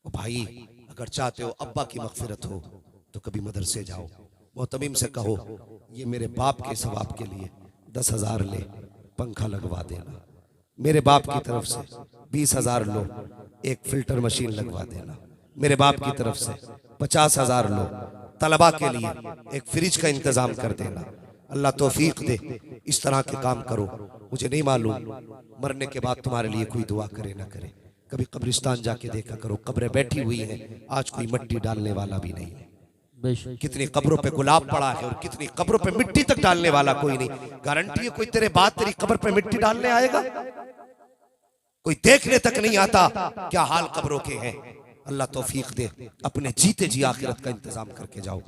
ओ भाई, अगर चाहते हो अब्बा की मगफिरत हो तो कभी मदरसे जाओ, मोहतमीम से कहो ये मेरे बाप के सवाब के लिए 10,000 ले, पंखा लगवा देना, मेरे बाप की तरफ से 20,000 लो, एक फिल्टर मशीन लगवा देना। मेरे बाप की तरफ से 50,000 लो, तलबा के लिए एक फ्रिज का इंतजाम कर देना। अल्लाह तौफीक दे, इस तरह के काम करो। मुझे नहीं मालूम मरने के बाद तुम्हारे लिए कोई दुआ करे ना करे। कभी कब्रिस्तान जाके देखा करो, कब्रें बैठी हुई हैं, आज कोई मिट्टी डालने वाला भी नहीं है। कितनी कब्रों पे गुलाब पड़ा है और कितनी कब्रों पे मिट्टी तक डालने वाला कोई नहीं। गारंटी है कोई तेरे बाद तेरी कब्र पे मिट्टी डालने आएगा? कोई देखने तक नहीं आता क्या हाल कब्रों के हैं। अल्लाह तौफीक दे, अपने जीते जी आखिरत का इंतजाम करके जाओ।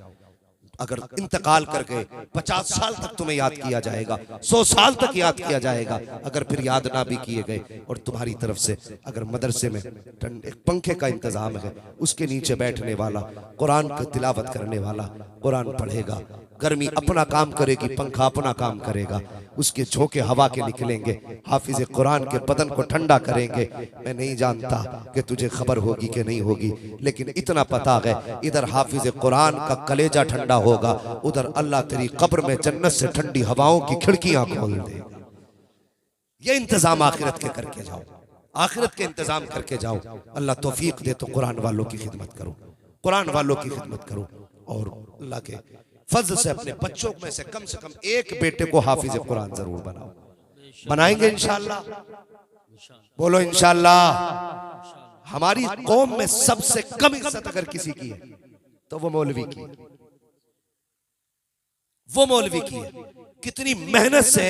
अगर इंतकाल कर गए 50 साल तक तुम्हें याद किया जाएगा, 100 साल तक याद किया जाएगा। अगर फिर याद ना भी किए गए और तुम्हारी तरफ से अगर मदरसे में एक पंखे का इंतजाम है, उसके नीचे बैठने वाला, कुरान की तिलावत करने वाला कुरान पढ़ेगा, गर्मी अपना काम करेगी, पंखा अपना काम करेगा, उसके झोंके हवा के निकलेंगे, हाफिज कुरान के बदन को ठंडा करेंगे। मैं नहीं जानता कि तुझे खबर होगी कि नहीं होगी, लेकिन इतना पता है इधर हाफिज कुरान का कलेजा ठंडा होगा, उधर अल्लाह तेरी कब्र में जन्नत से ठंडी हवाओं की खिड़कियां खोल देगा। ये इंतजाम आखिरत के करके जाओ, आखिरत के इंतजाम करके जाओ। अल्लाह तौफीक दे तो कुरान वालों की खिदमत करो, कुरान वालों की खिदमत करो। और अल्लाह के फजल से अपने बच्चों में से कम एक बेटे को हाफिज कुरान जरूर बनाओ। बनाएंगे इंशाअल्लाह? बोलो इंशाअल्लाह। हमारी कौम में सबसे कम इज्जत अगर किसी की है तो वो मौलवी की है, वो मौलवी की है। कितनी मेहनत से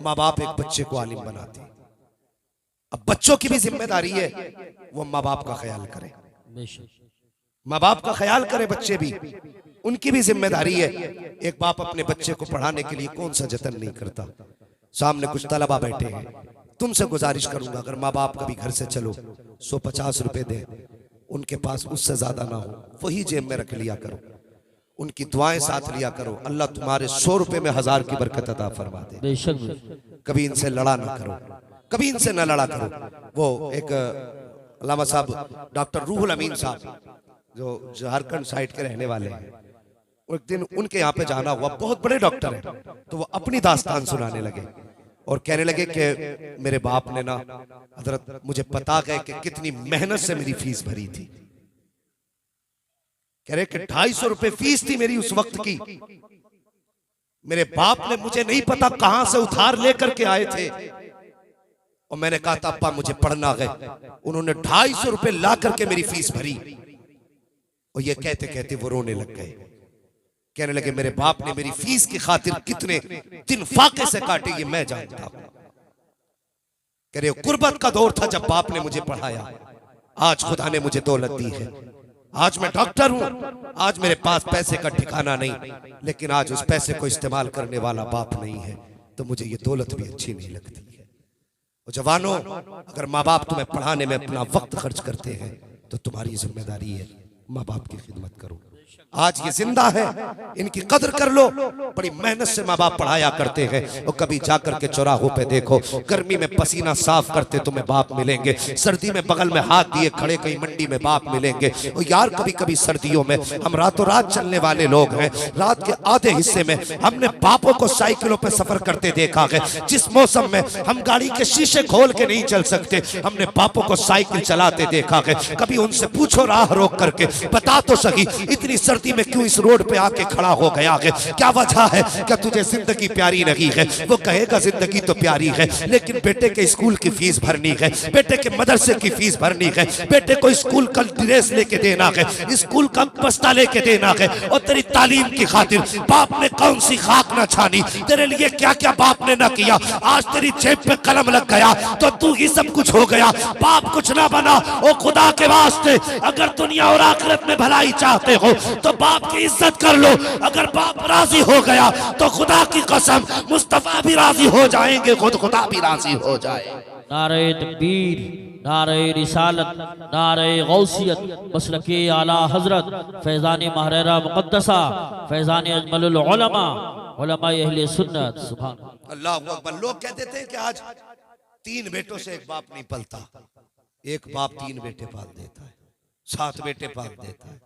माँ बाप एक बच्चे को आलिम बनाते हैं। अब बच्चों की भी जिम्मेदारी है वो माँ बाप का ख्याल करें, माँ बाप का ख्याल करे, बच्चे भी, उनकी भी जिम्मेदारी है। एक बाप अपने बच्चे को पढ़ाने के लिए कौन सा जतन नहीं करता। सामने कुछ तलबा बैठे हैं, तुमसे गुजारिश करूंगा अगर माँ बाप कभी घर से चलो 150 रुपए दे, उनके पास उससे ज्यादा ना हो, वही जेब में रख लिया करो, उनकी दुआएं साथ लिया करो। अल्लाह तुम्हारे 100 रुपए में 1000 की बरकत अता फरमा दे। कभी इनसे लड़ा ना करो, कभी इनसे ना लड़ा करो। वो एक अल्लामा साहब डॉक्टर रूहुल अमीन साहब जो झारखंड साइड के रहने वाले हैं, एक दिन उनके यहाँ पे जाना हुआ, बहुत बड़े डॉक्टर हैं, तो वो अपनी दास्तान सुनाने लगे और कहने लगे कि मेरे बाप ने ना हजरत मुझे पता गए कि कितनी मेहनत से मेरी फीस भरी थी। कह रहे कि 250 रुपए फीस थी मेरी उस वक्त की। मेरे बाप ने मुझे नहीं पता कहां से उधार लेकर के आए थे और मैंने कहा था अब्बा मुझे पढ़ना गए। उन्होंने 250 रुपए ला करके मेरी फीस भरी और ये कहते कहते वो रोने लग गए। कहने लगे मेरे बाप ने मेरी फीस की खातिर कितने दिन फाके से काटे ये मैं जानता हूं। कह रहे गुर्बत का दौर था जब बाप ने मुझे पढ़ाया, आज खुदा ने मुझे दौलत दी है, आज मैं डॉक्टर हूं, आज मेरे पास पैसे का ठिकाना नहीं, लेकिन आज उस पैसे को इस्तेमाल करने वाला बाप नहीं है, तो मुझे ये दौलत भी अच्छी नहीं लगती है। और जवानों, अगर माँ बाप तुम्हें पढ़ाने में अपना वक्त खर्च करते हैं तो तुम्हारी जिम्मेदारी है माँ बाप की खिदमत करो। आज ये जिंदा है, इनकी कदर कर लो। बड़ी मेहनत से माँ बाप पढ़ाया करते हैं और कभी जाकर के चौराहों पे देखो, गर्मी में पसीना साफ करते तुम्हें बाप मिलेंगे, सर्दी में बगल में हाथ दिए खड़े कहीं मंडी में बाप मिलेंगे। और यार कभी कभी सर्दियों में हम रातों रात चलने वाले लोग हैं, रात के आधे हिस्से में हमने बापों को साइकिलों पे सफर करते देखा है। जिस मौसम में हम गाड़ी के शीशे खोल के नहीं चल सकते, हमने बापों को साइकिल चलाते देखा है। कभी उनसे पूछो राह रोक करके, बता तो सही इतनी सर्दी में क्यों इस रोड पे आके खड़ा हो गया है, क्या वजह है? क्या तुझे जिंदगी प्यारी नहीं है? वो कहेगा जिंदगी तो प्यारी है, लेकिन बेटे के स्कूल की फीस भरनी है, बेटे के मदरसे की फीस भरनी है, बेटे को स्कूल का ड्रेस लेके देना है, स्कूल का बस्ता लेके देना है। और तेरी तालीम की खातिर बाप ने कौन सी खाक ना छानी, तेरे लिए क्या क्या बाप ने ना किया। आज तेरी जेब पे कलम लग गया तो तू ही सब कुछ हो गया, बाप कुछ ना बना। ओ खुदा के वास्ते, अगर दुनिया और आखिरत में भलाई चाहते हो तो बाप की इज्जत कर लो। अगर बाप राजी हो गया तो खुदा की कसम मुस्तफा भी राजी हो जाएंगे, खुदा भी राजी हो जाए। नारे तकबीर, नारे रिसालत, नारे गौसियत, मसलके आला हजरत फैजान महरेरा मुक़द्दसा, फैजान अजमलुल उलमा, उलमा अहले सुन्नत। सुभान अल्लाह अकबर। लोग कहते थे कि आज 3 बेटों से एक बाप नहीं पलता, एक बाप 3 बेटे पाल देता है, 7 बेटे पाल देता है,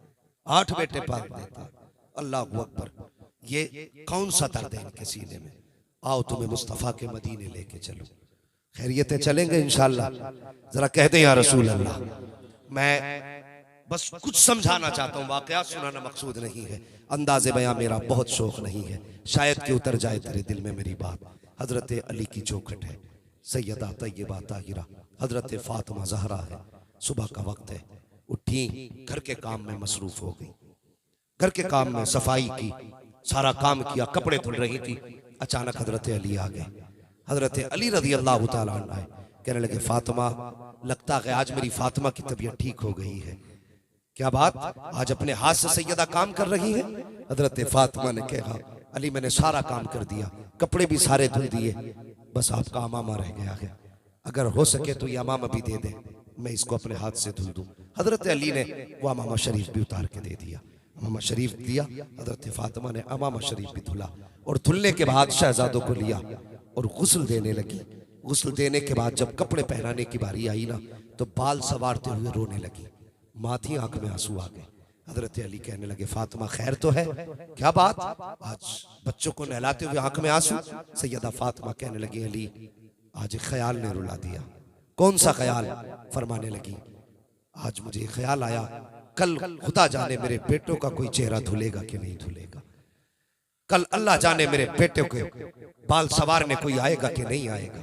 8 बेटे पाल देता है। अल्लाह अकबर। ये कौन सा दर्द है इनके सीने में? आओ तुम्हें मुस्तफा के मदीने लेके चलो, खैरियतें चलेंगे इंशाअल्लाह। जरा कह दे या रसूल अल्लाह। मैं बस कुछ समझाना चाहता हूँ, वाकया सुनाना मकसूद नहीं है, अंदाज़े बयां मेरा बहुत शौक नहीं है, शायद कि उतर जाए तेरे दिल में मेरी बात। हजरत अली की चौखट है, सैयदा तैयबा ताहिरा हजरत फातिमा ज़हरा है। सुबह का वक्त है, उठी, घर के काम में मसरूफ हो गई, घर के काम में सफाई की, सारा काम किया, कपड़े धुल रही थी। अचानक हजरत अली आ गए। हजरत अली रज़ी अल्लाह तआला अन्हु आए, कहने लगे फातिमा, लगता है आज मेरी फातिमा की तबीयत ठीक हो गई है। क्या बात, आज अपने हाथ से सैयदा काम कर रही है? हजरत फातिमा ने कहा अली मैंने सारा काम कर दिया, कपड़े भी सारे धुल दिए, बस आपका अमामा रह गया है, अगर हो सके तो ये अमामा भी दे दे, मैं इसको अपने हाथ से धुल दूं। हजरत अली ने वो अमामा शरीफ भी उतार के दे दिया, अमामा शरीफ दिया। हजरत फातिमा ने अमामा शरीफ भी धुला और धुलने के बाद शहजादों को लिया और गुस्ल देने लगी। गुस्ल देने के बाद जब कपड़े पहनाने की बारी आई ना, तो बाल सवारते हुए रोने लगी, माथी आंख में आंसू आ गए। हजरत अली कहने लगे फातिमा खैर तो है? क्या बात, आज बच्चों को नहलाते हुए आंख में आंसू? सैयदा फातिमा कहने लगी अली आज एक ख्याल ने रुला दिया। कौन सा ख्याल? फरमाने लगी आज मुझे ख्याल आया, कल खुदा जाने मेरे बेटों का कोई चेहरा धुलेगा कि नहीं धुलेगा, कल अल्लाह जाने मेरे बेटे के बाल सवारने कोई आएगा कि नहीं आएगा।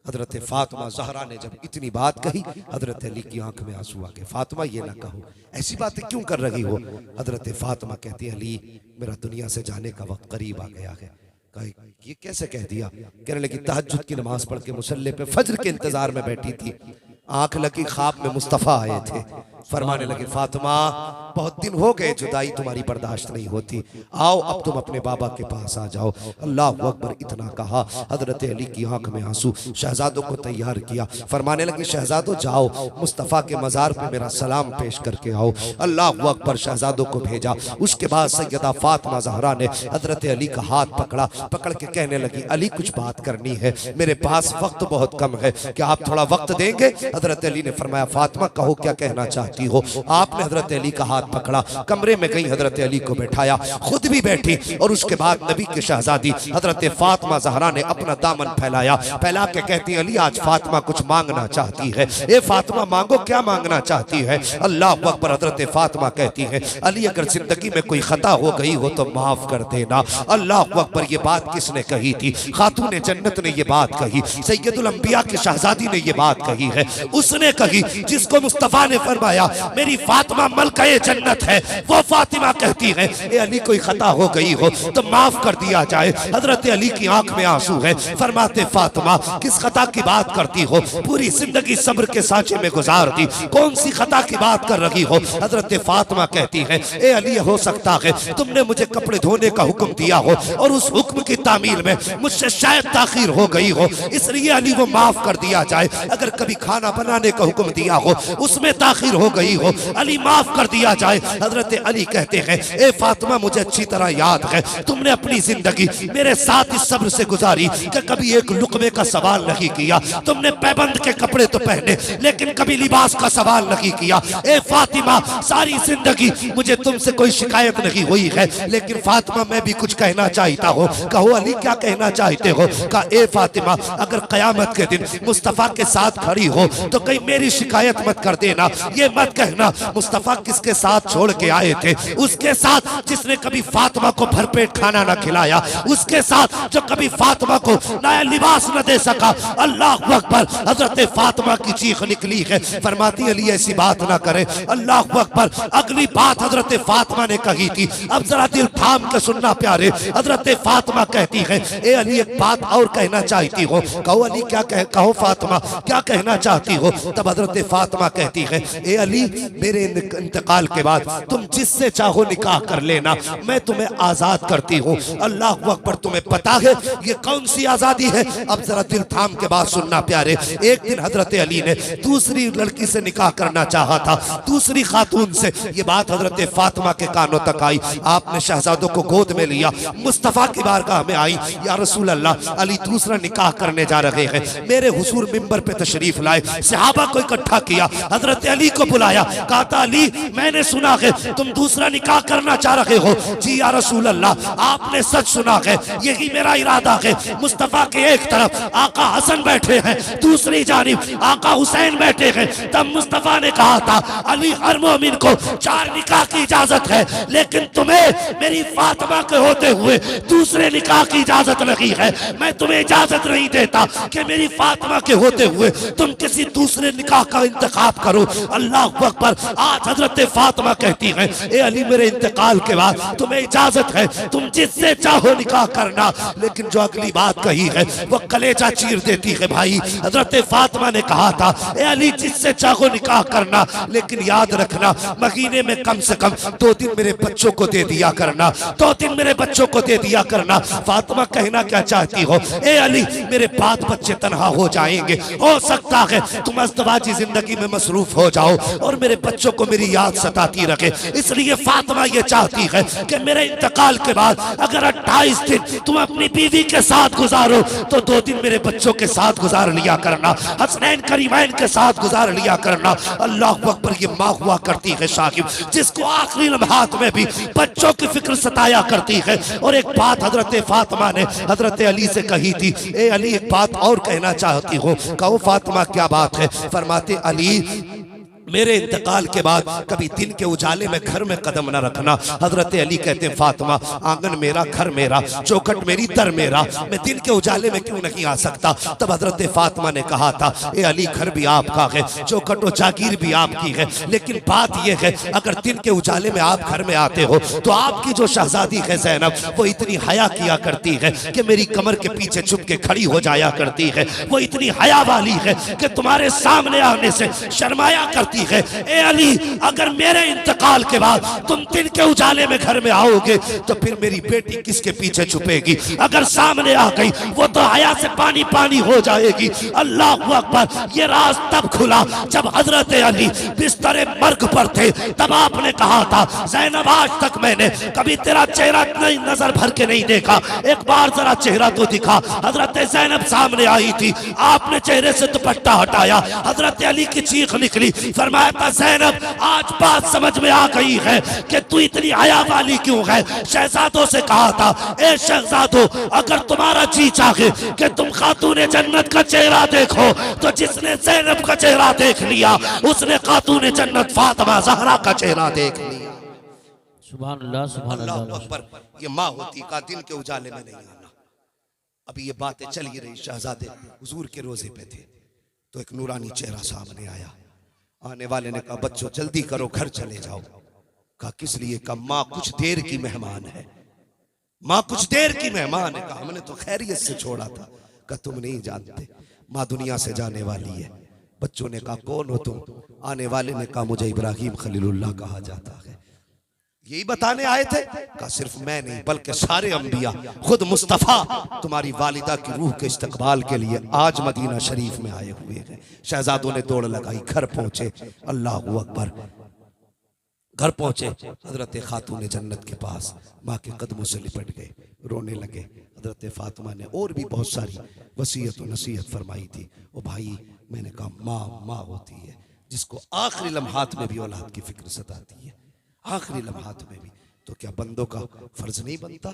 हजरत फातिमा ज़हरा ने जब इतनी बात कही, हजरत अली की आंख में आंसू आ गए। फातिमा ये ना कहो, ऐसी बातें क्यों कर रही हो? हजरत फातिमा कहती है अली मेरा दुनिया से जाने का वक्त करीब आ गया है। कहा ये कैसे कह दिया? कहने लगी तहज्जुद की नमाज पढ़ के मुसल्ले पे फज्र के इंतजार में बैठी थी, आंख लगी ख्वाब में मुस्तफ़ा आए थे, फरमाने लगे फातिमा बहुत दिन हो गए, जुदाई तुम्हारी बर्दाश्त नहीं होती, आओ अब तुम अपने बाबा के पास आ जाओ। अल्लाह अकबर इतना कहा, हजरत अली की आंख में आंसू, शहजादों को तैयार किया, फरमाने लगे शहजादों जाओ मुस्तफ़ा के मज़ार पे मेरा सलाम पेश करके आओ। अल्लाह अकबर, शहजादों को भेजा। उसके बाद सैयदा फातिमा ज़हरा ने हजरत अली का हाथ पकड़ा, पकड़ के कहने लगी अली कुछ बात करनी है, मेरे पास वक्त बहुत कम है, क्या आप थोड़ा वक्त देंगे? हजरत अली ने फरमाया फातिमा कहो क्या कहना चाहती हो। आपने हजरत अली का हाथ पकड़ा, कमरे में गई, हजरत अली को बैठाया, खुद भी बैठी और उसके बाद नबी की शहजादी हजरत फातिमा ज़हरा ने अपना दामन फैलाया, फैला के कहती अली आज फातिमा कुछ मांगना चाहती है। ए फातिमा मांगो, क्या मांगना चाहती है? अल्लाह अकबर। हजरत फातिमा कहती है अली अगर जिंदगी में कोई खता हो गई हो तो माफ कर देना। अल्लाह अकबर। ये बात किसने कही थी? खातून जन्नत ने ये बात कही, सैयदुल अंबिया की शहजादी ने ये बात कही है, उसने कही जिसको मुस्तफा ने फरमाया मेरी फातिमा मलकाए जन्नत है। वो फातिमा कहती है ए अली कोई खता हो गई हो तो माफ कर दिया जाए। हजरत अली की आंख में आंसू है, फरमाते फातिमा किस खता की बात करती हो? पूरी जिंदगी सब्र के सांचे में गुजार दी, कौन सी खता की बात कर रही हो? हजरत फातिमा कहती है ए अली हो सकता है तुमने मुझे कपड़े धोने का हुक्म दिया हो और उस हुक्म की तामील में मुझसे शायद ताखीर हो गई हो, इसलिए अली वो माफ कर दिया जाए। अगर कभी खाना बनाने का हुक्म दिया हो उसमें ताखीर हो गई हो, अली माफ कर दिया जाए। हजरत अली कहते हैं ए फातिमा मुझे अच्छी तरह याद है तुमने अपनी जिंदगी मेरे साथ इस सब्र से गुजारी कि कभी एक लुकमे का सवाल नहीं किया, तुमने पैबंद के कपड़े तो पहने लेकिन कभी लिबास का सवाल नहीं किया। ए फातिमा सारी जिंदगी मुझे तुमसे कोई शिकायत नहीं हुई है, लेकिन फातिमा मैं भी कुछ कहना चाहता हूँ। कहो अली क्या कहना चाहते हो? कहा ए फातिमा अगर कयामत के दिन मुस्तफा के साथ खड़ी हो तो कहीं मेरी शिकायत मत कर देना, ये मत कहना मुस्तफा किसके साथ छोड़ के आए थे, उसके साथ जिसने कभी फातिमा को भरपेट खाना न खिलाया, उसके साथ जो कभी फातिमा को नया लिबास न दे सका। अल्लाह अकबर। हजरत फातिमा की चीख निकली है, फरमाती अली ऐसी बात ना करे। अल्लाह अकबर। अगली बात हजरत फातिमा ने कही थी, अब जरा दिल थाम के सुनना प्यारे। हजरत फातिमा कहती है ए अली एक बात और कहना चाहती हो। कहो अली क्या कहो फातिमा क्या कहना चाहती हो? तब हजरत फातिमा कहती है ए अली मेरे इंतकाल के बाद तुम जिससे चाहो निकाह कर लेना, मैं तुम्हें आजाद करती हूँ। अल्लाह अकबर। तुम्हें पता है ये कौन सी आजादी है? अब जरा दिल थाम के बात सुनना प्यारे। एक दिन हजरत अली ने दूसरी लड़की से निकाह करना चाहा था, दूसरी खातून से। ये बात हजरत फातिमा के कानों तक आई, आपने शहजादों को गोद में लिया, मुस्तफा की बारगाह में आई, या रसूल अल्लाह अली दूसरा निकाह करने जा रहे हैं। मेरे हुजूर मिंबर पे तशरीफ लाए, सहाबा को इकट्ठा किया, हजरत अली को बुलाया। बुलाया, कहा था अली मैंने सुना है तुम दूसरा निकाह करना चाह रहे हो। जी या रसूल अल्लाह, आपने सच सुना है, यही मेरा इरादा है। मुस्तफा के एक तरफ आका हसन बैठे हैं, दूसरी जानिब आका हुसैन बैठे हैं। तब मुस्तफा ने कहा था अली हर मोमिन को 4 निकाह की इजाजत है, लेकिन तुम्हें मेरी फातिमा के होते हुए दूसरे निकाह की इजाजत नहीं है। मैं तुम्हें इजाजत नहीं देता कि मेरी फातिमा के होते हुए तुम किसी दूसरे निकाह का इंतखाब करो। अल्लाह अकबर। आज हजरत फातिमा कहती है ए अली मेरे इंतकाल के बाद तुम्हें इजाजत है, तुम जिससे चाहो निकाह करना। लेकिन जो अगली बात कही है वो कलेजा चीर देती है भाई। हजरत फातिमा ने कहा था ए अली जिससे चाहो निकाह करना, लेकिन याद रखना महीने में कम से कम 2 दिन मेरे बच्चों को दे दिया करना, 2 दिन मेरे बच्चों को दे दिया करना। फातिमा कहना क्या चाहती हो, ए अली मेरे बात बच्चे तनहा हो जाएंगे, हो सकता है तुम अज़दवाजी जिंदगी में मसरूफ हो जाओ और मेरे बच्चों को मेरी याद सताती रखे। इसलिए फातिमा ये चाहती है कि मेरे इंतकाल के बाद अगर 28 दिन तुम अपनी बीवी के साथ गुजारो तो 2 दिन मेरे बच्चों के साथ गुजार लिया करना, हसनैन करीमैन के साथ गुजार लिया करना। अल्लाह अकबर। ये माँ हुआ करती है साहिब, जिसको आखिरी लम्हात में भी बच्चों की फिक्र सताया करती है। और एक बात हजरत फातिमा ने हजरत अली से कही थी, ए अली एक बात और कहना चाहती हूँ। कहो फातिमा क्या बात है? फरमाते अली मेरे इंतकाल के बाद कभी दिन के उजाले में घर में कदम न रखना। हजरत अली कहते हैं फातिमा आंगन मेरा, घर मेरा, चौखट मेरी, दर मेरा, मैं दिन के उजाले में क्यों नहीं आ सकता? तब हजरत फातिमा ने कहा था ए अली घर भी आपका है, चौखट और जागीर भी आपकी है, लेकिन बात यह है अगर दिन के उजाले में आप घर में आते हो तो आपकी जो शहजादी है ज़ैनब वो इतनी हया किया करती है कि मेरी कमर के पीछे छुप के खड़ी हो जाया करती है। वो इतनी हया वाली है कि तुम्हारे सामने आने से शर्माया करती है। ए अली अगर मेरे इंतकाल के बाद तुम दिन के उजाले में घर में आओगे तो फिर मेरी बेटी किसके पीछे छुपेगी? अगर सामने आ गई वो तो हया से पानी पानी हो जाएगी। अल्लाह अकबर। ये राज तब खुला जब हजरत अली बिस्तरे मर्ग पर थे। तब आपने कहा था ज़ैनब आज तक मैंने कभी तेरा चेहरा नहीं नजर भर के नहीं देखा, एक बार जरा चेहरा तो दिखा। हजरत ज़ैनब सामने आई थी, आपने चेहरे से दुपट्टा हटाया, हजरत अली की चीख निकली। फरमाया था ज़ैनब आज बात समझ में आ गई है कि तू इतनी हया वाली क्यों है। शहजादों से कहा था ए शहजादों अगर तुम्हारा जी चाहे कि तुम खातून जन्नत का चेहरा देखो तो जिसने ज़ैनब का चेहरा देख लिया उसने खातून जन्नत फातिमा ज़हरा का चेहरा देख लिया। सुभान अल्लाह, सुभान अल्लाह अल्लाह। अकबर। ये माँ होती का दिन के उजाले में नहीं आना। अभी ये बातें चल ही रही, शहजादे हुजूर के रोजे पे थे तो एक नूरानी चेहरा सामने आया। आने वाले ने कहा बच्चों जल्दी करो घर चले जाओ। कहा किस लिए? कहा माँ कुछ देर की मेहमान है, माँ कुछ देर की मेहमान है। कहा हमने तो खैरियत से छोड़ा था। कहा तुम नहीं जानते माँ दुनिया से जाने वाली है। बच्चों ने कहा कौन हो तुम? आने वाले ने कहा मुझे इब्राहिम खलीलुल्लाह कहा जाता है। यही बताने आए थे? कहा सिर्फ मैं नहीं बल्कि सारे अंबिया, खुद मुस्तफ़ा तुम्हारी वालिदा की रूह के इस्तकबाल के लिए आज मदीना शरीफ में आए हुए हैं। शहजादों ने दौड़ लगाई, घर पहुंचे। अल्लाह अकबर। घर पहुंचे हजरत खातून जन्नत के पास, माँ के कदमों से लिपट गए, रोने लगे। हजरत फातिमा ने और भी बहुत सारी वसीयत और नसीहत फरमाई थी। ओ भाई मैंने कहा माँ माँ होती है जिसको आखिरी लम्हात में भी औलाद की फिक्र सताती है, आखिरी लम्हात में भी। तो क्या बंदों का फर्ज नहीं बनता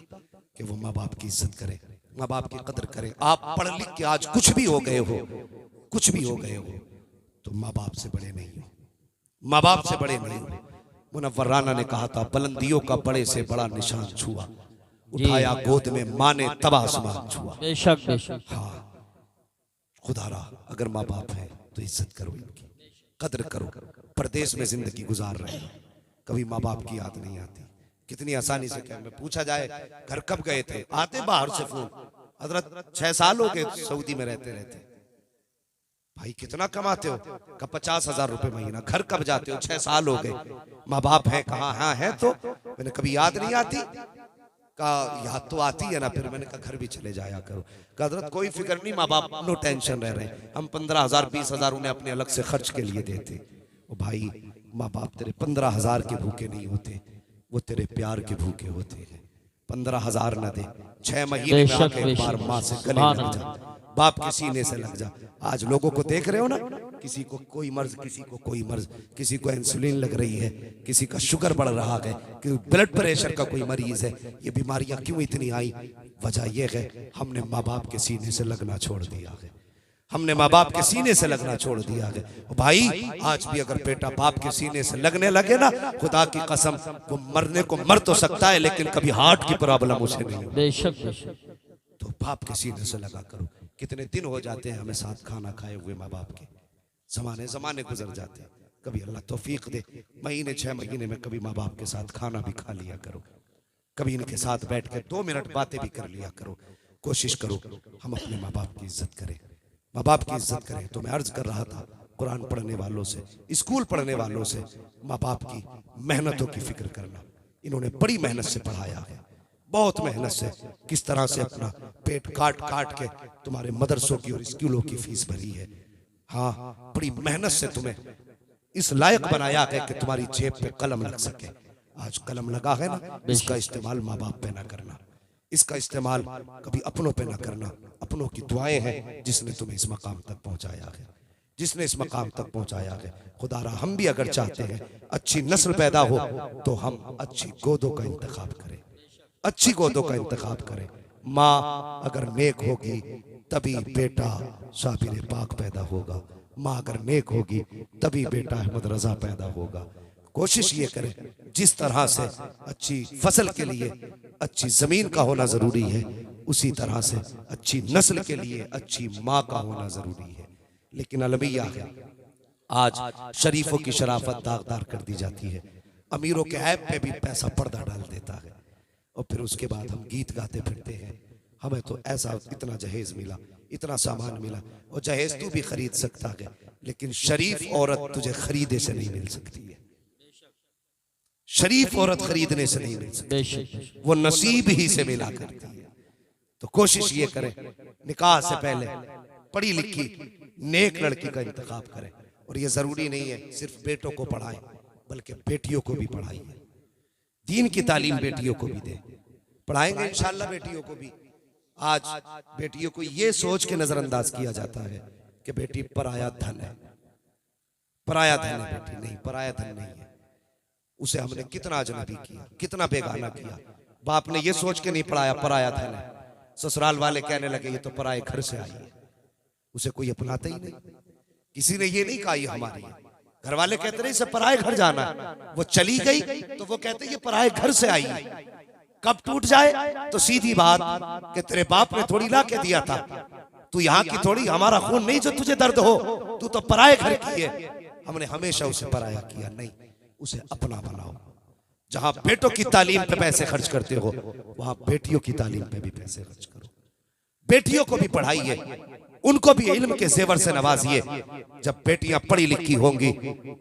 कि वो माँ बाप की इज्जत करें, माँ बाप की कदर करें? आप पढ़ लिख के आज कुछ भी हो गए हो, कुछ भी हो गए हो तो माँ बाप से बड़े नहीं हो, माँ बाप से बड़े नहीं हो। मुनव्वर राना ने कहा था बुलंदियों का बड़े से बड़ा निशान छुआ, उठाया गोद में माँ ने तब आसमान छुआ। बेशक बेशक। हाँ खुदारा अगर माँ बाप है तो इज्जत करो, इनकी कदर करो। परदेश में जिंदगी गुजार रहे हो, कभी माँ बाप की याद नहीं आती। कितनी आसानी से क्या पूछा जाए घर कब गए थे, आते बाहर से फोन हजरत 6 साल हो गए सऊदी में रहते रहते। भाई कितना कमाते हो? का 50,000 रुपए महीना। घर कब जाते हो? 6 साल हो गए। माँ बाप है कहाँ? हाँ है। तो मैंने कभी याद नहीं आती? का याद तो आती है ना। फिर मैंने कहा घर भी चले जाया करो। कहा हजरत कोई फिक्र नहीं, माँ बाप नो टेंशन रह रहे हैं, हम 15,000 20,000 उन्हें अपने अलग से खर्च के लिए देते। ओ भाई माँ बाप तेरे 15,000 के भूखे नहीं होते, वो तेरे प्यार के भूखे होते हैं। 15,000 न दे, 6 महीने में आके एक बार माँ से गले लग जा, बाप के सीने से लग जा। आज लोगों को देख रहे हो ना, किसी को कोई मर्ज, किसी को कोई मर्ज, किसी को इंसुलिन लग रही है, किसी का शुगर बढ़ रहा है, कि ब्लड प्रेशर का कोई मरीज है। ये बीमारियां क्यों इतनी आई? वजह यह है हमने माँ बाप के सीने से लगना छोड़ दिया है। हमने माँ बाप के सीने से लगना छोड़ दिया है। भाई आज भी अगर बेटा बाप के सीने से लगने लगे ना, खुदा की कसम वो मरने को मर तो सकता है लेकिन कभी हार्ट की प्रॉब्लम उसे नहीं होगी। बेशक बेशक। तो बाप के सीने से लगा करो। कितने दिन हो जाते हैं हमें साथ खाना खाए हुए माँ बाप के, जमाने गुजर जाते हैं। कभी अल्लाह तौफीक दे महीने 6 महीने में कभी माँ बाप के साथ खाना भी खा लिया करो, कभी इनके साथ बैठ के 2 मिनट बातें भी कर लिया करो। कोशिश करो हम अपने माँ बाप की इज्जत करें, माँ बाप की इज्जत करें। तो मैं अर्ज कर रहा था कुरान पढ़ने वालों से, स्कूल पढ़ने वालों से, माँ बाप की मेहनतों की फिक्र करना। इन्होंने बड़ी मेहनत से पढ़ाया है, बहुत मेहनत से, किस तरह से अपना पेट काट काट के तुम्हारे मदरसों की और स्कूलों की फीस भरी है। हाँ, बड़ी मेहनत से तुम्हें इस लायक बनाया है कि तुम्हारी जेब पे कलम लग सके। आज कलम लगा है ना, इसका इस्तेमाल माँ बाप पे ना करना, इसका इस्तेमाल कभी अपनों पे ना करना। अपनों की दुआएं हैं जिसने तुम्हें इस मकाम तक पहुंचाया है, जिसने इस मकाम तक पहुंचाया है। खुदारा हम भी अगर चाहते हैं अच्छी नस्ल पैदा हो तो हम अच्छी गोदों का इंतखाब करें, अच्छी गोदों का इंतखाब करें। माँ अगर नेक होगी तभी बेटा शाबिर पाक पैदा होगा, माँ अगर नेक होगी तभी बेटा अहमद रजा पैदा होगा। कोशिश ये करें जिस तरह से अच्छी फसल के लिए अच्छी जमीन का होना जरूरी है, उसी तरह से अच्छी नस्ल के लिए अच्छी माँ का होना जरूरी है। लेकिन अलमिया है आज शरीफों की शराफत दागदार कर दी जाती है, अमीरों के ऐब पे भी पैसा पर्दा डाल देता है, और फिर उसके बाद हम गीत गाते फिरते हैं हमें तो ऐसा इतना जहेज मिला, इतना सामान मिला। और जहेज तू भी खरीद सकता है लेकिन शरीफ औरत तुझे खरीदे से नहीं मिल सकती है, शरीफ औरत खरीदने से नहीं मिल सकती, वो नसीब ही से मिला करती है। तो कोशिश ये करें निकाह से पहले पढ़ी लिखी नेक लड़की का इंतखाब करें। और ये जरूरी नहीं है सिर्फ बेटों को पढ़ाएं, बल्कि बेटियों को भी पढ़ाइए, दीन की तालीम बेटियों को भी दें। पढ़ाएंगे इंशाल्लाह बेटियों को भी। आज बेटियों को ये सोच के नजरअंदाज किया जाता है कि बेटी पराया धन है, पराया धन है बेटी, नहीं, पराया धन नहीं है। उसे हमने कितना अजनबी किया, कितना बेगाना किया। बाप ने ये सोच के नहीं पढ़ाया पराया धन है, ससुराल वाले कहने लगे ये तो पराए घर से आई है, उसे कोई अपनाता ही नहीं। किसी ने ये नहीं कहा ये हमारी है, घर वाले कहते रहे इसे पराए घर जाना है, वो चली गई तो वो कहते ये पराए घर से आई है। कब टूट जाए तो सीधी बात कि तेरे बाप ने थोड़ी ला के दिया था, तू यहाँ की थोड़ी, हमारा खून नहीं जो तुझे दर्द हो, तू तो पराए घर की है। हमने हमेशा उसे पराया किया नहीं, उसे अपना बनाओ। जहां बेटों की तालीम पे पैसे खर्च करते हो वहां बेटियों की तालीम पे भी पैसे खर्च करो, बेटियों को भी पढ़ाइए, उनको भी इल्म के जेवर से नवाजिए। जब बेटियां पढ़ी लिखी होंगी,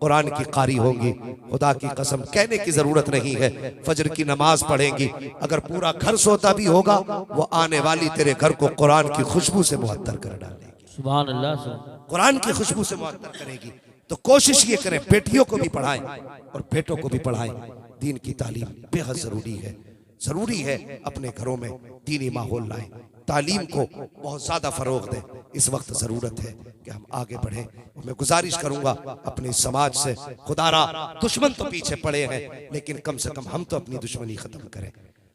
कुरान की कारी होंगी, खुदा की कसम कहने की जरूरत नहीं है, फजर की नमाज पढ़ेंगी, अगर पूरा घर सोता भी होगा वो आने वाली तेरे घर को कुरान की खुशबू से मुअत्तर कर डालेगी। सुभान अल्लाह, कुरान की खुशबू से मुअत्तर करेगी। तो कोशिश ये करें बेटियों को भी पढ़ाएं और बेटों को भी पढ़ाएं। दीन की तालीम बेहद जरूरी है, जरूरी है अपने घरों में दीनी माहौल लाएं, तालीम को बहुत ज्यादा फरोग दें। इस वक्त जरूरत है कि हम आगे बढ़ें। मैं गुजारिश करूंगा अपने समाज से, खुदारा दुश्मन तो पीछे पड़े हैं लेकिन कम से कम हम तो अपनी दुश्मनी खत्म करें,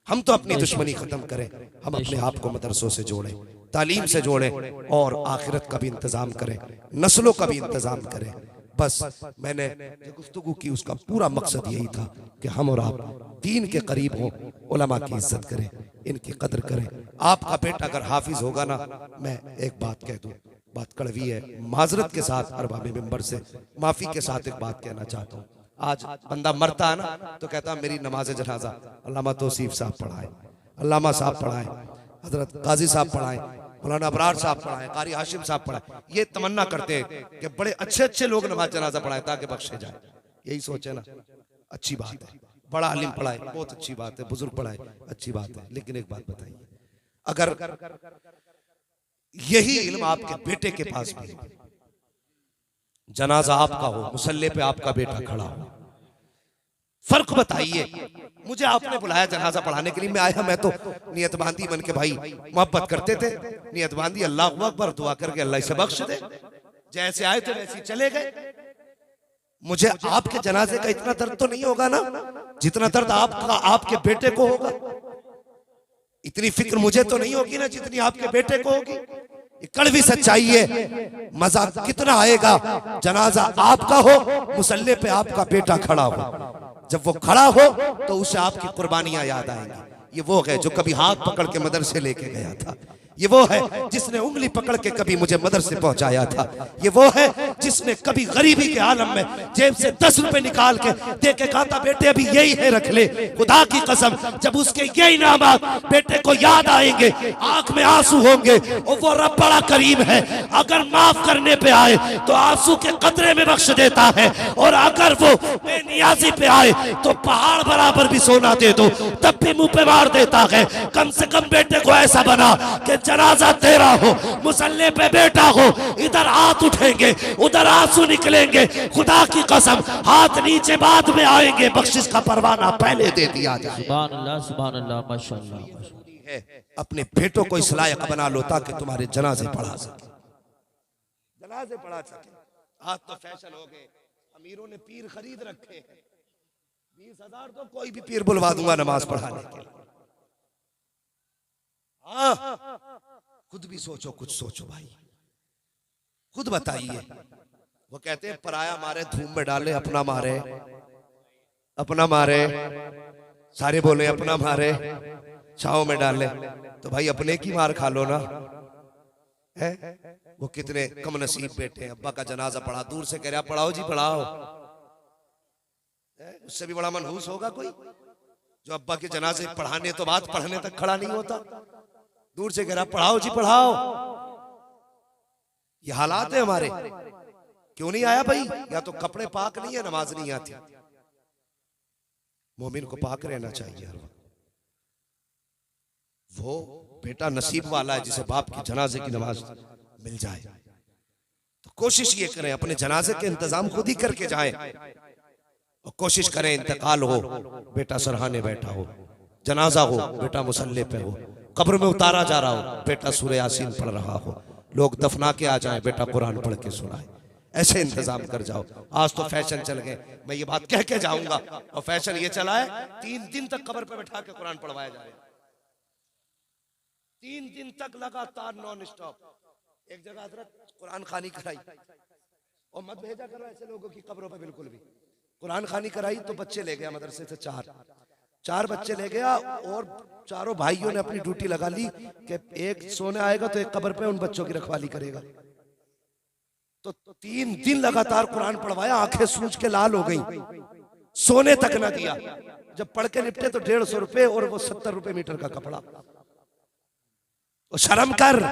हम तो अपनी दुश्मनी खत्म करें। हम अपने आप को मदरसों से जोड़ें, तालीम से जोड़ें और आखिरत का भी इंतजाम करें, नस्लों का भी इंतजाम करें। बस मैंने जो गुफ्तगू की उसका पूरा मकसद यही था कि हम और आप दीन के करीब हों, उलमा की इज्जत करें, इनकी कदर करें। आपका बेटा अगर हाफिज होगा ना, मैं एक बात कह दूं, बात कड़वी है, माजरत के साथ अरबाब मिंबर से माफी के साथ एक बात कहना चाहता हूँ। आज बंदा मरता है ना तो कहता मेरी नमाज जनाजा अल्लामा तौसीफ साहब पढ़ाए, अल्लामा साहब पढ़ाए, हजरत काजी साहब पढ़ाए, मौलाना अबरार साहब पढ़ाए, कारी हाशिम साहब पढ़ाए। ये तमन्ना करते हैं कि बड़े अच्छे अच्छे लोग नमाज जनाजा पढ़ाए ताकि बख्शे जाए। यही सोचे ना, अच्छी बात है, बड़ा आलिम पढ़ाए बहुत अच्छी बात है, बुजुर्ग पढ़ाए अच्छी बात है, लेकिन एक बात बताइए, अगर यही इल्म आपके बेटे के पास भी, जनाजा आपका हो, मुसल्ले पे आपका बेटा खड़ा हो, फर्क बताइए। मुझे आपने बुलाया जनाजा पढ़ाने के लिए, मैं आया, मैं तो नियत बांधी बन के, भाई मोहब्बत करते थे, नियत बांधी, अल्लाह अकबर, दुआ करके अल्लाह इसे बख्श दे, जैसे आए थे वैसे चले गए। मुझे आपके जनाजे का इतना दर्द तो नहीं होगा ना जितना दर्द आपका आपके बेटे को होगा। इतनी फिक्र मुझे तो नहीं होगी ना जितनी आपके बेटे को होगी। ये कड़वी सच्चाई है। मजा कितना आएगा जनाजा आपका हो, मुसल्ले पे आपका बेटा खड़ा हो। जब वो खड़ा हो तो उसे आपकी कुर्बानियां याद आएंगी। ये वो है जो कभी हाथ पकड़ के मदरसे लेके गया था। ये वो है जिसने उंगली पकड़ के कभी मुझे मदरसे पहुंचाया था। ये वो है जिसने कभी गरीबी के आलम में जेब से 10 रुपए निकाल के दे के कहा था बेटे अभी यही है रख ले। खुदा की कसम जब उसके यही नामात बेटे को याद आएंगे, आंख में आंसू होंगे और वो रब बड़ा करीम है। अगर माफ करने पे आए तो आंसू के कतरे में बख्श देता है, और अगर वो बेनियाजी पे आए तो पहाड़ बराबर भी सोना दे दो तब भी मुंह पे मार देता है। कम से कम बेटे को ऐसा बना कि जनाजा तेरा हो, मुसल्ले पे बेटा हो, इधर हाथ उठेंगे उधर आंसू निकलेंगे। खुदा की कसम हाथ नीचे बाद में आएंगे, बख्शिश का परवाना पहले दे दिया जाए। सुभान अल्लाह माशाअल्लाह। अपने बेटों को इस लायक बना लो ताकि तुम्हारे जनाजे पढ़ा सके, जनाजे पढ़ा सके। आज तो फैशन हो गए, अमीरों ने पीर खरीद रखे हैं। 20,000 तो कोई भी पीर बुलवा दूंगा नमाज पढ़ाने के लिए। हाँ, खुद भी सोचो, कुछ सोचो भाई, खुद बताइए। वो कहते हैं पराया मारे धूम में डाले, अपना मारे अपना मारे, सारे बोले अपना मारे छाव में डाले। तो भाई अपने की मार खा लो ना है। वो कितने कम नसीब बेटे, अब्बा का जनाजा पढ़ा, दूर से कह रहा पढ़ाओ जी पढ़ाओ। उससे भी बड़ा मनहूस होगा कोई जो अब्बा के जनाजे पढ़ाने तो बात पढ़ने तक खड़ा नहीं होता, दूर से कह रहा पढ़ाओ जी पढ़ाओ। ये हालात है हमारे। क्यों नहीं आया भाई? या तो कपड़े पाक नहीं है, नमाज नहीं आती। मोमिन को पाक रहना चाहिए हर वक्त। वो बेटा नसीब वाला है जिसे बाप की जनाजे की नमाज मिल जाए। तो कोशिश ये करें अपने जनाजे के इंतजाम खुद ही करके जाएं, और कोशिश करें इंतकाल हो बेटा सरहाने बैठा हो, जनाजा हो बेटा मुसल्ले पे हो, कब्र में उतारा जा रहा हो बेटा सूरह यासीन पढ़ रहा हो, लोग दफना के आ जाएं बेटा कुरान पढ़ के सुनाए। ऐसे इंतजाम कर जाओ। आज तो फैशन चल गए, मैं ये बात कह के जाऊंगा, और फैशन ये चला है 3 दिन तक कब्र पे बैठा के कुरान पढ़वाया जा रहा है। 3 दिन तक लगातार नॉन स्टॉप। एक जगह हजरत कुरान खानी कराई, और मत भेजा करो ऐसे लोगों की कब्रों पे बिल्कुल भी। कुरान खानी कराई तो बच्चे ले गया मदरसे से, 4 बच्चे ले गया, और चारों भाइयों ने अपनी ड्यूटी लगा ली कि एक सोने आएगा तो एक कब्र पे उन बच्चों की रखवाली करेगा। तो 3 दिन लगातार कुरान पढ़वाया, आंखें सूज के लाल हो गई, सोने तक ना दिया। जब पढ़ के निपटे तो 150 रुपए और वो 70 रुपए मीटर का कपड़ा। तो शर्म कर।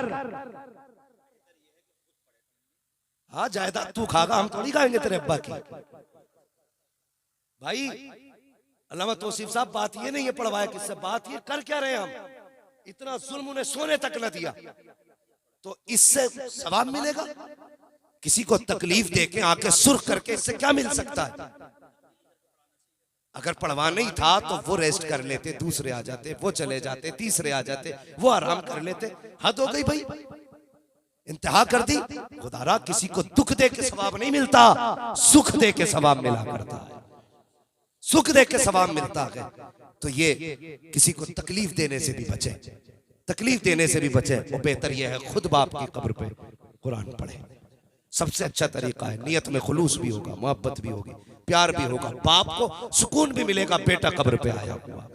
हाँ जायदाद तू खागा, हम थोड़ी खाएंगे तेरे अब्बा की। भाई अल्लामा तौसीफ साहब बात ये नहीं है पढ़वाया किससे, बात ये कर क्या रहे हम। इतना जुल्म उन्हें सोने तक न दिया, तो इससे सवाब मिलेगा? किसी को तकलीफ देके आंखें सुर्ख करके इससे क्या मिल सकता है? अगर पढ़वाना ही था तो वो रेस्ट कर लेते, दूसरे आ जाते, वो चले जाते, तीसरे आ जाते, वो आराम कर लेते। हद हो गई भाई, इंतहा कर दी। खुदारा किसी को दुख दे के सवाब नहीं मिलता, सुख दे के सवाब मिला करता है, सुख दे के सवाब मिलता है। तो ये किसी को तकलीफ देने से भी बचे, तकलीफ देने से भी बचे। वो बेहतर यह है खुद बाप की कब्र पे कुरान पढ़े। सबसे अच्छा तरीका है, नियत में खुलूस भी होगा, मोहब्बत भी होगी, प्यार भी होगा, बाप को सुकून भी मिलेगा बेटा कब्र पे आया हुआ।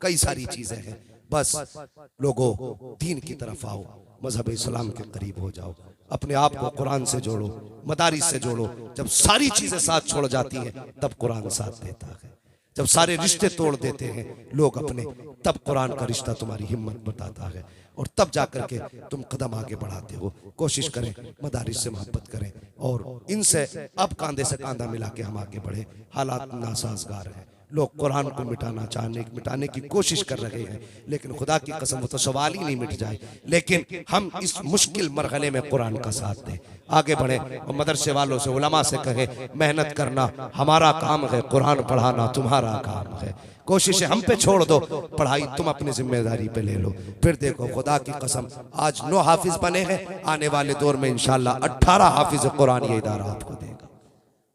कई सारी चीजें हैं। बस लोगों दीन की तरफ आओ, मजहब इस्लाम के करीब हो जाओ, अपने आप को कुरान से जोड़ो, मदारिस से जोड़ो। जब सारी चीजें साथ छोड़ जाती हैं तब कुरान साथ देता है। जब सारे रिश्ते तोड़ देते हैं लोग अपने, तब कुरान का रिश्ता तुम्हारी हिम्मत बताता है, और तब जाकर के तुम कदम आगे बढ़ाते हो। कोशिश करें मदारिस से मोहब्बत करें, और इनसे अब कांधे से कांधा मिला के हम आगे बढ़े। हालात नासाजगार हैं, लोग कुरान को मिटाने की कोशिश कर रहे हैं, लेकिन खुदा की कसम वो तो सवाल ही नहीं मिट जाए। लेकिन हम इस मुश्किल मरहले में कुरान का साथ दें, आगे बढ़े और मदरसे वालों से, उलमा से कहे मेहनत करना हमारा काम है, कुरान पढ़ाना तुम्हारा काम है। कोशिशें हम पे छोड़ दो, पढ़ाई तुम अपनी जिम्मेदारी पे ले लो। फिर देखो खुदा की कसम आज 9 हाफिज बने हैं, आने वाले दौर में इंशाल्लाह 18 हाफिज कुरान ये इदारा आपको देगा।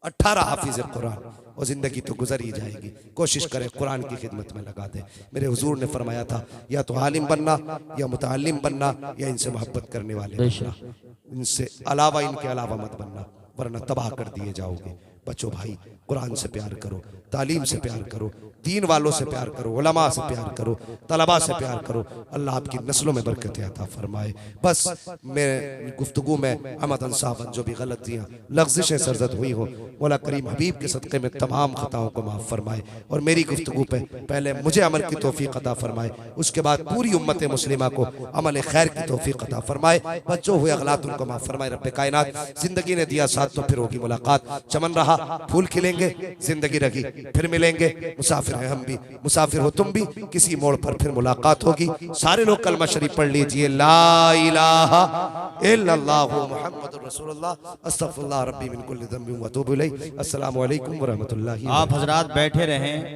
18 हाफिज कुरान, और जिंदगी तो गुजर ही जाएगी। कोशिश करें कुरान की खिदमत में लगा दें। मेरे हुजूर ने फरमाया था या तो आलिम बनना या मुतालिम बनना या इनसे मोहब्बत करने वाले बनना, इनसे अलावा इनके अलावा मत बनना, वरना तबाह कर दिए जाओगे। बच्चों भाई कुरान से प्यार करो, तालीम से प्यार करो, दीन वालों से प्यार करो, उलमा से प्यार करो, तलबा से प्यार करो। अल्लाह आपकी नस्लों में बरकत अता फरमाए। बस मैं गुफ्तगू में अमदन साहब जो भी गलतियाँ लफ्ज़िशें सरजद हुई हो, मौला करीम हबीब के सदक़े में तमाम खताओं को माफ़ फरमाए और मेरी गुफ्तगू पे पहले मुझे अमल की तौफीक अता फरमाए, उसके बाद पूरी उम्मत मुस्लिमा को अमल खैर की तौफीक अता फरमाए। बच्चों हुए अगलात उनको माफ़ फरमाए। रब्बे कायनात जिंदगी ने दिया साथ तो फिर होगी मुलाकात, चमन रहा फूल खिलेंगे, जिंदगी रही फिर मिलेंगे। मुसाफिर हैं हम भी, मुसाफिर हो तुम भी, किसी मोड़ पर फिर मुलाकात होगी। सारे लोग कलमा शरीफ पढ़ लीजिए, ला इलाहा इल्लल्लाहु मुहम्मदुर रसूलुल्लाह अस्तगफिरुल्लाह रब्बी मिन कुल्ली ज़ंबिन व अतूबु इलैह। अस्सलामु अलैकुम व रहमतुल्लाहि। आप हजरात बैठे रहें।